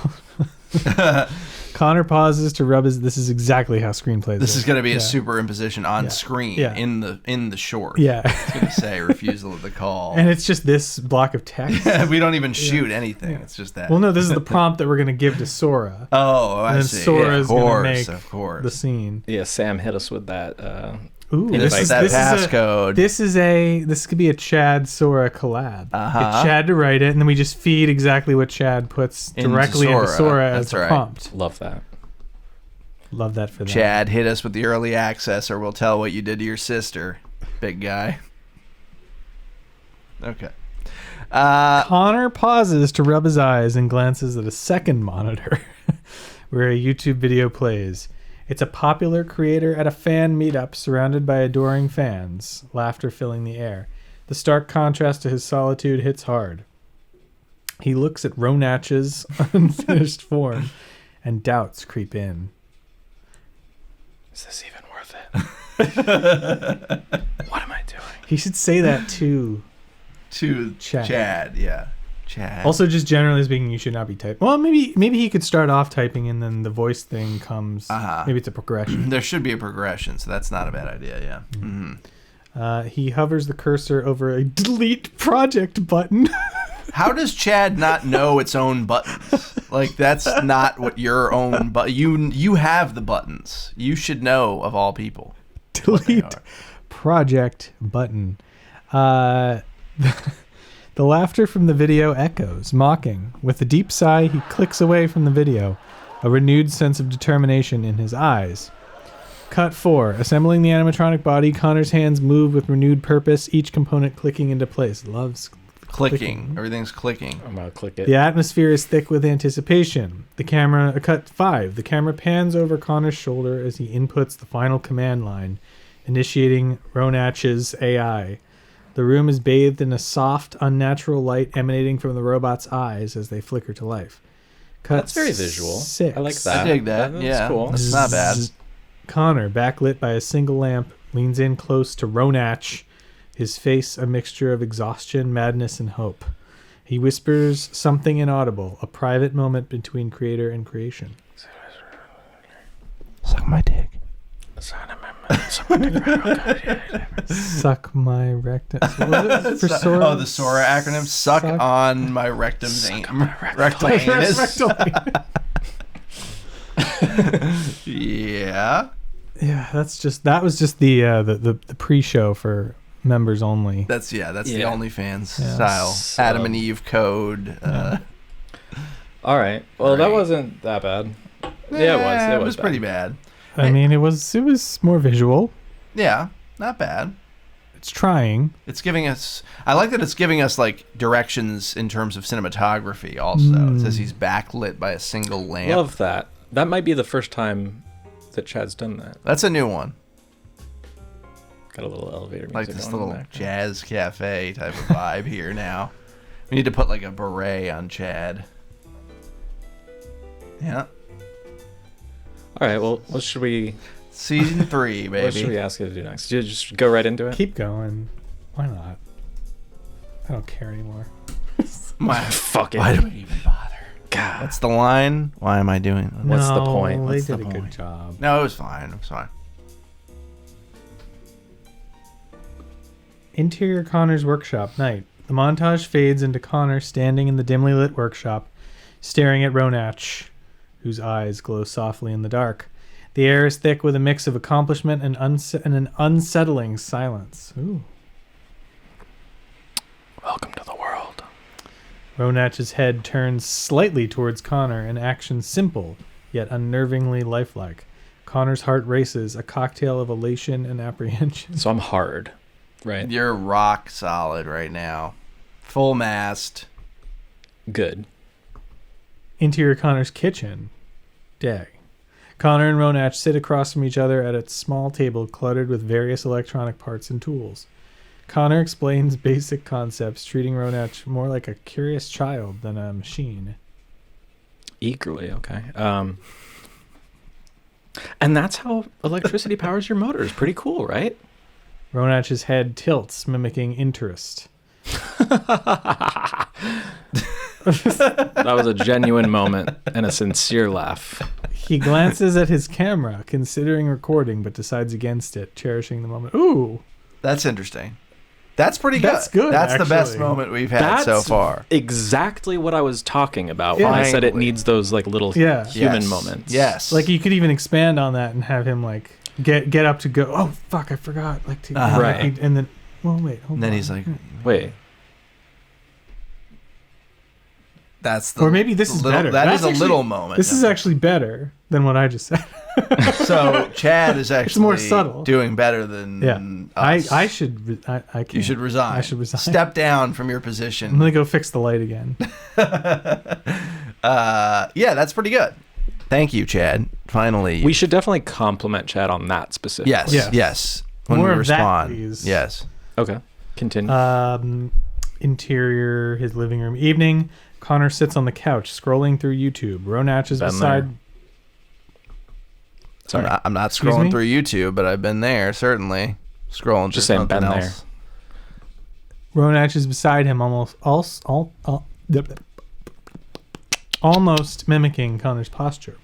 Connor pauses to rub his. This is exactly how screenplays. This is going to be a Yeah. superimposition on Yeah. screen Yeah. in the short. Yeah. It's going to say refusal of the call. And it's just this block of text. We don't even shoot anything. It's just that. Well, no, this is the prompt that we're going to give to Sora. Oh, I And then see. Sora's of gonna course, make of course. The scene. Yeah, Sam hit us with that Ooh, Invite. This is that passcode. This could be a Chad Sora collab. Uh-huh. Get Chad to write it, and then we just feed exactly what Chad puts directly into Sora as a prompt. Love that. Love that for them. Chad, hit us with the early access, or we'll tell what you did to your sister, big guy. Okay. Connor pauses to rub his eyes and glances at a second monitor where a YouTube video plays. It's a popular creator at a fan meetup surrounded by adoring fans, laughter filling the air. The stark contrast to his solitude hits hard. He looks at Ronach's unfinished form, and doubts creep in. Is this even worth it? What am I doing? He should say that to Chad, yeah. Chad. Also, just generally speaking, you should not be typing. Well, maybe he could start off typing and then the voice thing comes. Maybe it's a progression. There should be a progression, so that's not a bad idea, yeah. Mm-hmm. He hovers the cursor over a delete project button. How does Chad not know its own buttons? Like, that's not what your own... But you have the buttons. You should know, of all people. Delete project button. The laughter from the video echoes, mocking. With a deep sigh, he clicks away from the video, a renewed sense of determination in his eyes. Cut 4. Assembling the animatronic body, Connor's hands move with renewed purpose, each component clicking into place. Loves clicking. Everything's clicking. I'm going to click it. The atmosphere is thick with anticipation. Cut 5. The camera pans over Connor's shoulder as he inputs the final command line, initiating Ronach's AI. The room is bathed in a soft, unnatural light emanating from the robot's eyes as they flicker to life. That's very visual. 6. I like that. I dig that. That's cool. That's not bad. Connor, backlit by a single lamp, leans in close to Ronach, his face a mixture of exhaustion, madness, and hope. He whispers something inaudible, a private moment between creator and creation. Suck my dick. Suck my rectum. For Sora? Oh, the Sora acronym. Suck on my rectum. Rectal anus. Yeah. Yeah, that was just the pre-show for members only. That's the OnlyFans style. So, Adam and Eve code. All right. Well, that wasn't that bad. Yeah, it was bad. Pretty bad. I mean, it was more visual. Yeah, not bad. It's trying. It's giving us... I like that it's giving us, like, directions in terms of cinematography also. It says he's backlit by a single lamp. Love that. That might be the first time that Chad's done that. That's a new one. Got a little elevator music. Like this little jazz cafe type of vibe here now. We need to put, like, a beret on Chad. Yeah. All right, well, what should we... Season 3, baby. What should we ask you to do next? Do you just go right into it? Keep going. Why not? I don't care anymore. Fuck it. Why do we even bother? God. What's the line? Why am I doing it? What's the point? They did a good job. No, it was fine. It was fine. Interior Connor's workshop, night. The montage fades into Connor standing in the dimly lit workshop, staring at Ronach, whose eyes glow softly in the dark. The air is thick with a mix of accomplishment and an unsettling silence. Ooh. Welcome to the world. Ronach's head turns slightly towards Connor, an action simple, yet unnervingly lifelike. Connor's heart races, a cocktail of elation and apprehension. So I'm hard, right? You're rock solid right now. Full mast. Good. Interior Connor's kitchen, day. Connor and Ronach sit across from each other at a small table cluttered with various electronic parts and tools. Connor explains basic concepts, treating Ronach more like a curious child than a machine. Eagerly, okay. And that's how electricity powers your motors. Pretty cool, right? Ronach's head tilts, mimicking interest. That was a genuine moment and a sincere laugh. He glances at his camera, considering recording, but decides against it, cherishing the moment. Ooh. That's interesting. That's pretty good. That's good, That's actually. the best moment we've had so far. Exactly what I was talking about when I said it needs those like little human moments. Yes. Like you could even expand on that and have him like get up to go. Oh fuck, I forgot. Like to Right. and then wait. Hold And then on. he's like, Wait. that's the Or maybe this is little, better. That That's is a actually- little moment. This is actually better than what I just said. So Chad is actually more subtle. doing better than Yeah. us. I should. I can't. You should resign. I should resign. Step down from your I'm position. gonna go fix the light again. Yeah, that's pretty good. Thank you, Chad. Finally. We should definitely compliment Chad on that specifically. Yes. Yes. Yes. When More we of that, respond. please. Yes. Okay. Continue. Interior, his living room. Evening. Connor sits on the couch, scrolling through YouTube. Ronach is Been beside. there. Sorry. I'm not Excuse scrolling me? through YouTube, but I've been there, certainly. Scrolling Just through saying, something been else. Ronach is beside him, almost mimicking Connor's posture.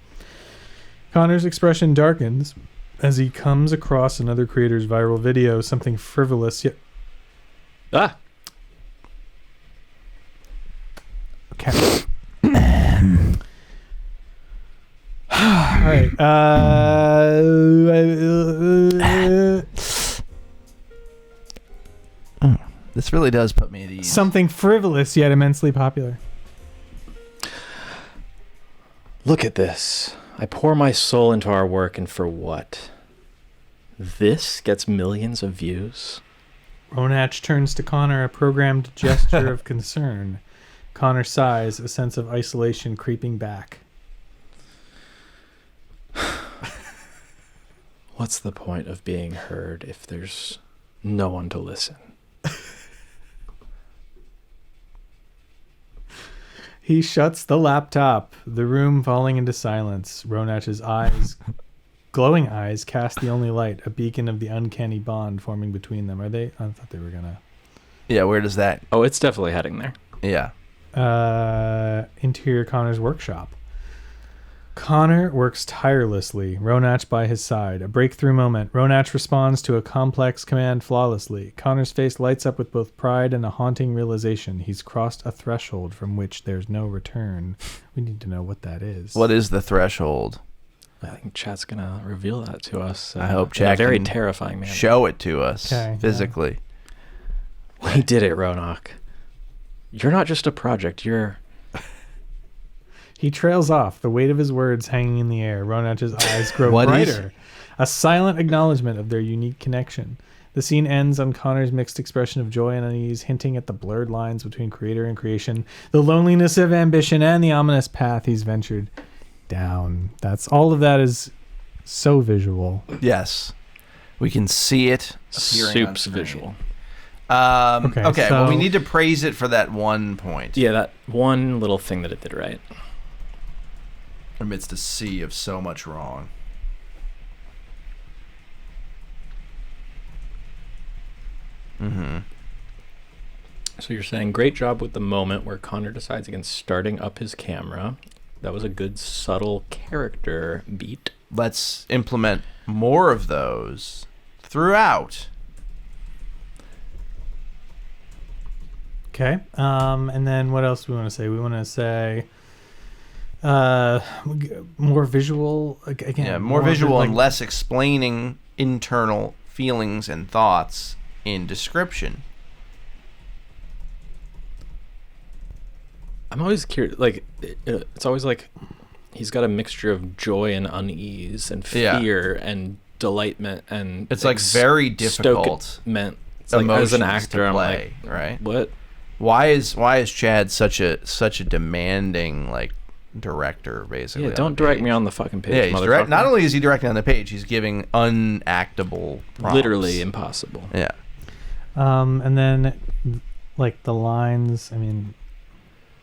Connor's expression darkens as he comes across another creator's viral video, something frivolous yet. Ah. Okay. All right. This really does put me at ease. Something frivolous yet immensely popular. Look at this. I pour my soul into our work, and for what? This gets millions of views? Ronach turns to Connor, a programmed gesture of concern. Connor sighs, a sense of isolation creeping back. What's the point of being heard if there's no one to listen? He shuts the laptop, the room falling into silence. Ronach's eyes, glowing eyes, cast the only light, a beacon of the uncanny bond forming between them. Are they? I thought they were gonna. Yeah, where does that... Oh, it's definitely heading there. Yeah. Interior Connor's workshop. Connor works tirelessly, Ronach by his side. A breakthrough moment. Ronach responds to a complex command flawlessly. Connor's face lights up with both pride and a haunting realization. He's crossed a threshold from which there's no return. We need to know what that is. What is the threshold? I think Chad's going to reveal that to us. I hope in Chad a very can terrifying manner. Show it to us Okay, physically. We did it, Ronak. You're not just a project. You're... He trails off, the weight of his words hanging in the air. Ronach's eyes grow What is- brighter. A silent acknowledgement of their unique connection. The scene ends on Connor's mixed expression of joy and unease, hinting at the blurred lines between creator and creation, the loneliness of ambition, and the ominous path he's ventured down. That's all of that is so visual. Yes. We can see it appearing on Soup's screen. visual. Okay, so- well, we need to praise it for that one point. Yeah, that one little thing that it did right. Amidst a sea of so much wrong. Mm-hmm. So you're saying great job with the moment where Connor decides against starting up his camera. That was a good subtle character beat. Let's implement more of those throughout. Okay. And then what else do we want to say? We want to say more visual again. Yeah, more visual like, and less explaining internal feelings and thoughts in description. I'm always curious. Like, it's always like he's got a mixture of joy and unease and Yeah. fear and delightment and It's like very difficult meant. It's like as an emotions to actor, I'm play, like, right? what? Why is Chad such a demanding like director basically? Yeah, on don't the direct page? me on the fucking page, Yeah, he's motherfucker. not only is he directing on the page, he's giving unactable prompts. Literally impossible. Yeah. and then like the lines. I mean,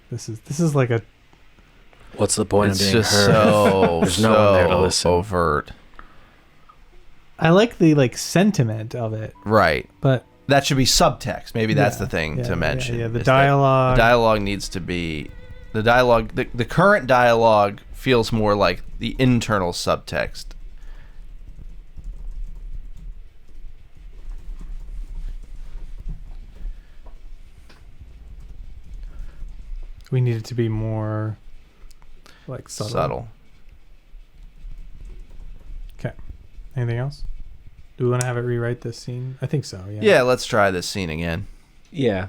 this is like a. What's the point It's of being just heard? so There's no one there to so listen. overt. I like the like sentiment of it, Right. but That should be subtext. Maybe that's Yeah, the thing yeah, to mention. yeah, the is that dialogue. The dialogue needs to be the dialogue. The current dialogue feels more like the internal subtext. we need it to be more like subtle. Subtle. Okay. Anything else? Do we want to have it rewrite this scene? I think so, yeah. Yeah, let's try this scene again. Yeah.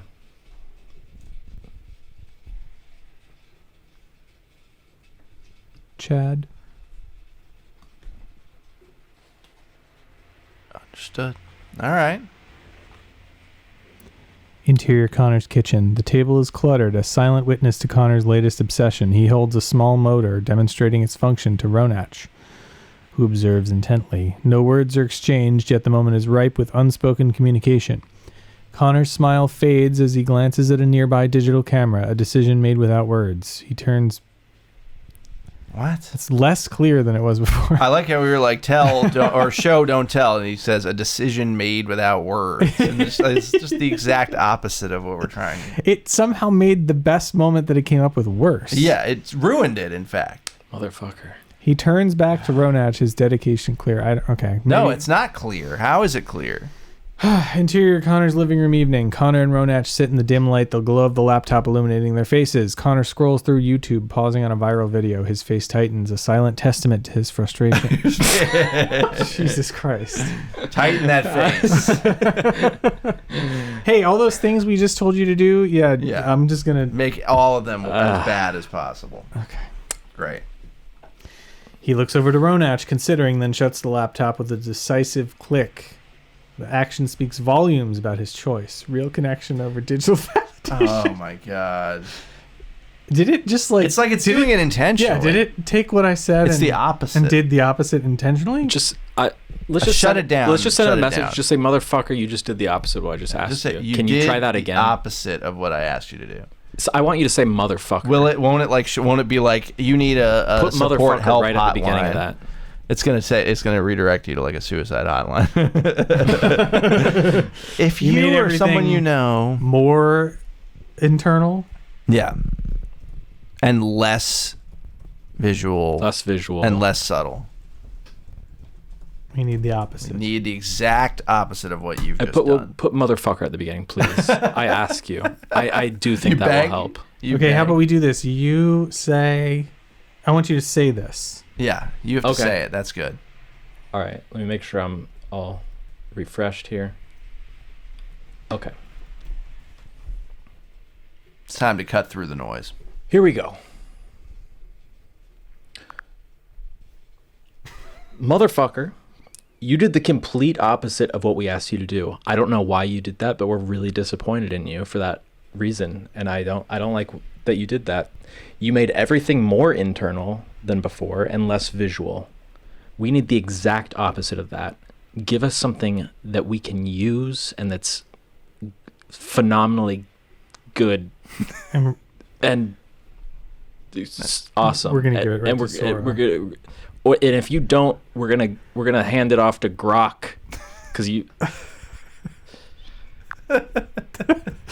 Chad. Understood. All right. Interior Connor's kitchen. The table is cluttered, a silent witness to Connor's latest obsession. He holds a small motor, demonstrating its function to Ronach, who observes intently. No words are exchanged, yet the moment is ripe with unspoken communication. Connor's smile fades as he glances at a nearby digital camera, a decision made without words. He turns... What? It's less clear than it was before. I like how we were like, tell don't, or show, don't tell. And he says, a decision made without words. And it's just the exact opposite of what we're trying to. It somehow made the best moment that it came up with worse. Yeah, it's ruined it, in fact. Motherfucker. He turns back to Ronach, his dedication clear. Okay. No, maybe- it's not clear. How is it clear? Interior Connor's living room evening. Connor and Ronach sit in the dim light, the glow of the laptop illuminating their faces. Connor scrolls through YouTube, pausing on a viral video. His face tightens, a silent testament to his frustration. Jesus Christ. Tighten that face. Hey, all those things we just told you to do, yeah. I'm just going to... Make all of them as bad as possible. Okay. Great. He looks over to Ronach, considering, then shuts the laptop with a decisive click. The action speaks volumes about his choice. Real connection over digital validation. Oh my god. Did it just like... It's like it's doing it intentionally. Yeah, did it take what I said It's the opposite. and did the opposite intentionally? Let's just shut send it down. Let's just send Shut a it message. down. Just say, motherfucker, you just did the opposite of what I just asked Just say, you. Can you did try that again? The opposite of what I asked you to do. So I want you to say motherfucker. Won't it be like you need a Put support motherfucker help right at the beginning hotline? of that. It's gonna redirect you to like a suicide hotline. If You made you or someone everything you know, more internal? yeah, and less visual, and less subtle. We need the opposite. You need the exact opposite of what you've just done. Put motherfucker at the beginning, please. I ask you. I do think that will help. Okay, how about we do this? You say... I want you to say this. Yeah, you have to say it. That's good. All right, let me make sure I'm all refreshed here. Okay. It's time to cut through the noise. Here we go. Motherfucker, you did the complete opposite of what we asked you to do. I don't know why you did that, but we're really disappointed in you for that reason, and I don't like that you did that. You made everything more internal than before and less visual. We need the exact opposite of that. Give us something that we can use and that's phenomenally good and it's awesome. We're gonna give it right and to Sora. we're gonna, and if you don't, we're gonna hand it off to Grok because you.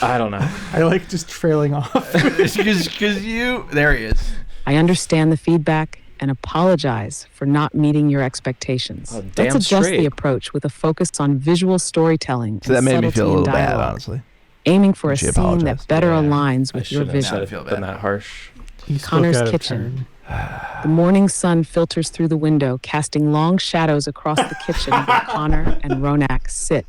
I don't know. I like just trailing off. Because you... There he is. I understand the feedback and apologize for not meeting your expectations. Oh, damn Let's adjust straight. the approach with a focus on visual storytelling So that and made me subtlety feel a in little bad, dialogue, honestly. aiming for a She scene apologized. that better aligns I with your should have vision. Now I feel been bad. that harsh. You spoke Connor's out of kitchen. turn. The morning sun filters through the window, casting long shadows across the kitchen where Connor and Ronach sit.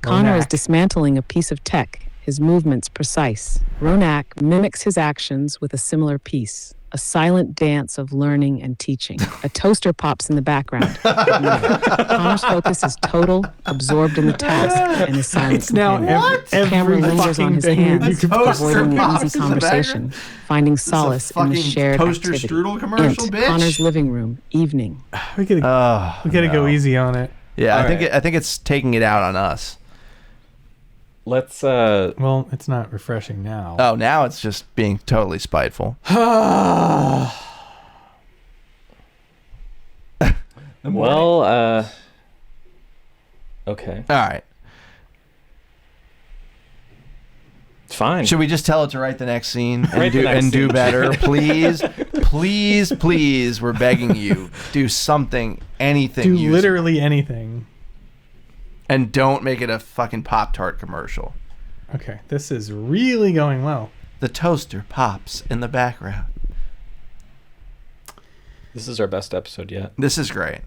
Connor is Ronach. dismantling a piece of tech, his movements precise. Ronach mimics his actions with a similar piece, a silent dance of learning and teaching. A toaster pops in the background. Connor's focus is total, absorbed in the task, and his silent It's now companion. The camera every lingers on fucking his thing that you hands, could Toaster avoiding the pops easy in the conversation, finding solace in the fucking shared toaster activity. strudel commercial, Int, bitch. Connor's living room, evening. We gotta go easy on it. Yeah, All I think right. I think it's taking it out on us. Let's Well, it's not refreshing now. Oh, now it's just being totally spiteful. well okay. All right. Fine. Should we just tell it to write the next scene and Write the do next and do scene. better, please, please, please? We're begging you, do something, anything. Do useful. literally anything. And don't make it a fucking Pop-Tart commercial. Okay, this is really going well. The toaster pops in the background. This is our best episode yet. This is great.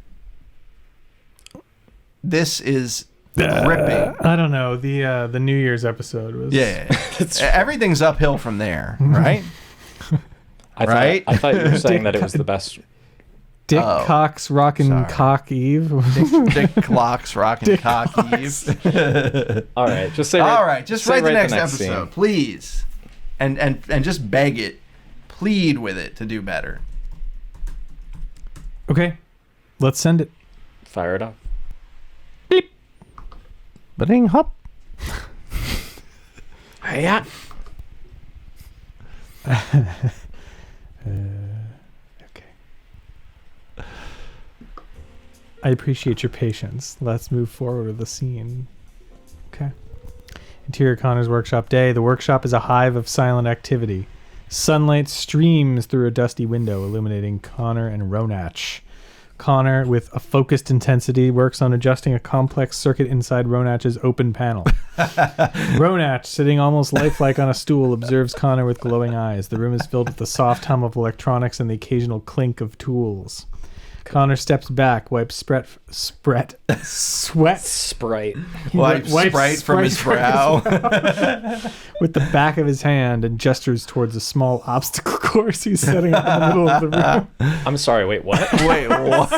This is gripping. I don't know. The New Year's episode was. Yeah. Everything's uphill from there, right? I thought you were saying that it was the best. Dick Cox rockin' cock Eve. Dick Clocks rockin' cock Eve. All right, just say. All right, just write the next scene. episode, please, and just beg it, plead with it to do better. Okay, let's send it. Fire it up. Bleep. Ba-ding hop. Yeah. Okay. I appreciate your patience. Let's move forward with the scene. Okay. Interior Connor's workshop day. The workshop is a hive of silent activity. Sunlight streams through a dusty window, illuminating Connor and Ronach. Connor, with a focused intensity, works on adjusting a complex circuit inside Ronach's open panel. Ronach, sitting almost lifelike on a stool, observes Connor with glowing eyes. The room is filled with the soft hum of electronics and the occasional clink of tools. Connor steps back, wipes sweat. Sprite. Wipes Sprite from his brow. With the back of his hand and gestures towards a small obstacle course he's setting up in the middle of the room. I'm sorry, wait, what? Wait, what?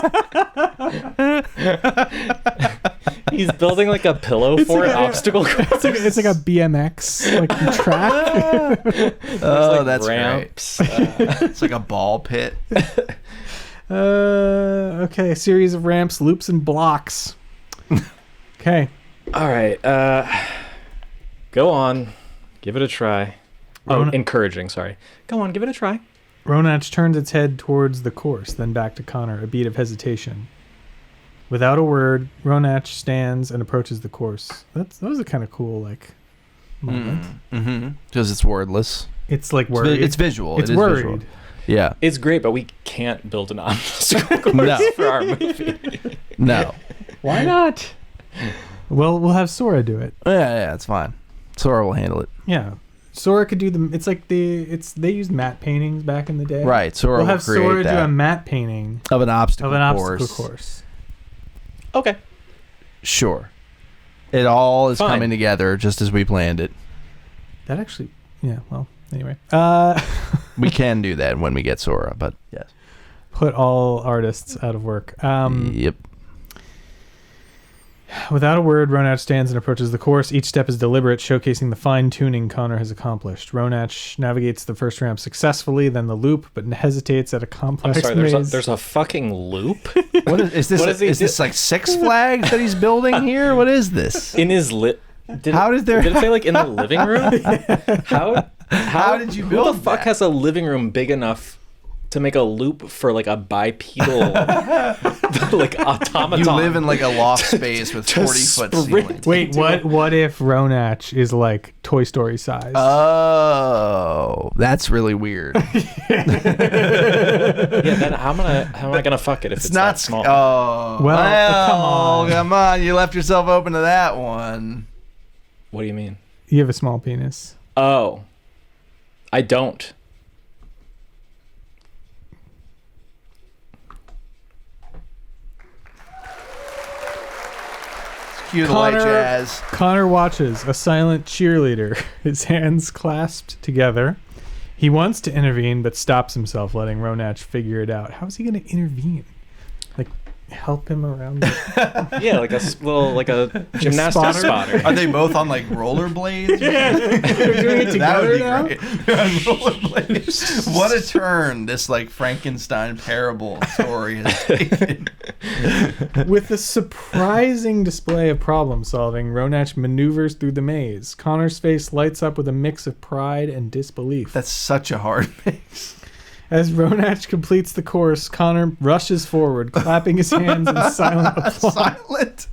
He's building like a pillow for an obstacle course. It's like a BMX like track. Oh, like that's ramps. Right. It's like a ball pit. Okay, a series of ramps, loops, and blocks. Okay. All right. Go on. Give it a try. Oh, encouraging, sorry. Go on, give it a try. Ronach turns its head towards the course, then back to Connor, a beat of hesitation. Without a word, Ronach stands and approaches the course. That was a kind of cool, moment. Because it's wordless. It's like worried. It's visual. It's it is worried. Visual. Yeah. It's great, but we can't build an obstacle course for our movie. No. Why not? Well, we'll have Sora do it. Yeah, it's fine. Sora will handle it. Yeah. Sora could do it's like they used matte paintings back in the day. Right. Sora we'll will have create Sora that. do a matte painting of an obstacle course. Okay. Sure. It all is Fine. coming together just as we planned it. That actually, yeah, well, anyway. We can do that when we get Sora, but yes. Put all artists out of work. Yep. Without a word, Ronach stands and approaches the course. Each step is deliberate, showcasing the fine-tuning Connor has accomplished. Ronach navigates the first ramp successfully, then the loop, but hesitates at a complex I'm sorry, maze. there's a fucking loop? What is this? Is this like Six Flags that he's building here? What is this? In his did it say like in the living room? How did you build Who the fuck has a living room big enough to make a loop for like a bipedal like automaton? You live in like a loft space with 40-foot ceilings. Wait, what if Ronach is like Toy Story size? Oh, that's really weird. Yeah, then how am I gonna fuck it if it's not that small? Oh, well, come on! You left yourself open to that one. What do you mean? You have a small penis. Oh, I don't. Cue the light jazz. Connor watches, a silent cheerleader, his hands clasped together. He wants to intervene, but stops himself, letting Ronach figure it out. How is he going to intervene? Like, help him around? Yeah, like a gymnastics spotter. Are they both on like rollerblades? Yeah, they're doing it together now? Great. They're on rollerblades. What a turn this like Frankenstein parable story has taken. With a surprising display of problem solving, Ronach maneuvers through the maze. Connor's face lights up with a mix of pride and disbelief. That's such a hard mix. As Ronach completes the course, Connor rushes forward, clapping his hands in silent applause. Silent.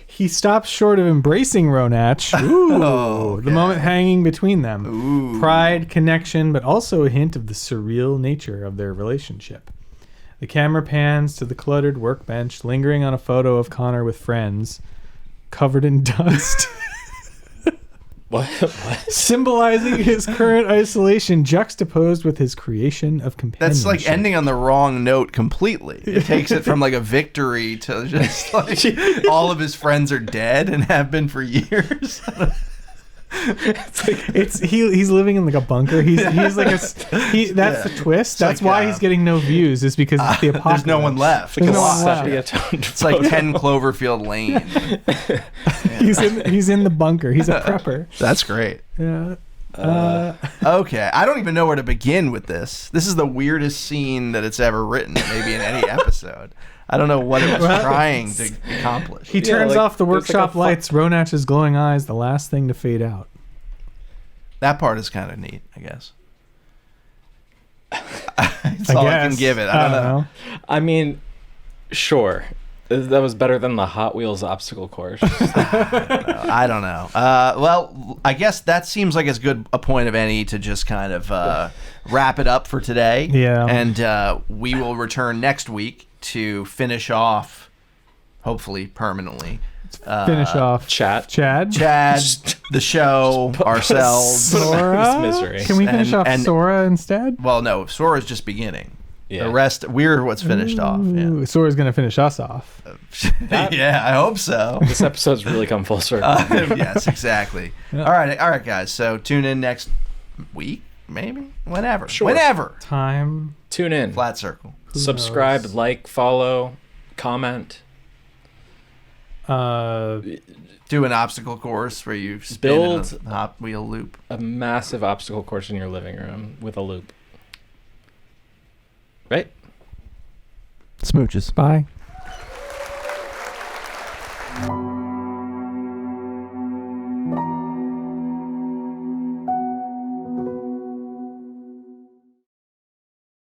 He stops short of embracing Ronach. Ooh, okay. The moment hanging between them. Ooh. Pride, connection, but also a hint of the surreal nature of their relationship. The camera pans to the cluttered workbench, lingering on a photo of Connor with friends, covered in dust. What? Symbolizing his current isolation juxtaposed with his creation of companionship. That's like ending on the wrong note completely. It takes it from like a victory to just like all of his friends are dead and have been for years. He's living in like a bunker. He's like that's the twist. That's like, why he's getting no views, is because it's the apocalypse. There's no one left. There's no one left. It's like 10 Cloverfield Lane. He's in the bunker. He's a prepper. That's great. Yeah. Okay, I don't even know where to begin with this. This is the weirdest scene that it's ever written, maybe in any episode. I don't know what it was trying to accomplish. He turns off the workshop lights. Ronach's glowing eyes, the last thing to fade out. That part is kind of neat, I guess. That's all I can give it. I don't know. I mean, sure. That was better than the Hot Wheels obstacle course. I don't know. Well, I guess that seems like as good a point of any to just kind of wrap it up for today. Yeah. And we will return next week to finish off, hopefully permanently. Finish off. Chad, the show, ourselves. Sora? Misery. Can we finish off Sora instead? Well, no, Sora's just beginning. Yeah. The rest, we're what's finished off. Yeah. Sora's going to finish us off. Yeah, I hope so. This episode's really come full circle. Yes, exactly. Yeah. All right, guys. So tune in next week, maybe, whenever. Sure. Whenever. Time. Tune in. Flat circle. Subscribe, like, follow, comment. Do an obstacle course where you spin Build in a Hot Wheel loop. A massive obstacle course in your living room with a loop. Right? Smooches. Bye.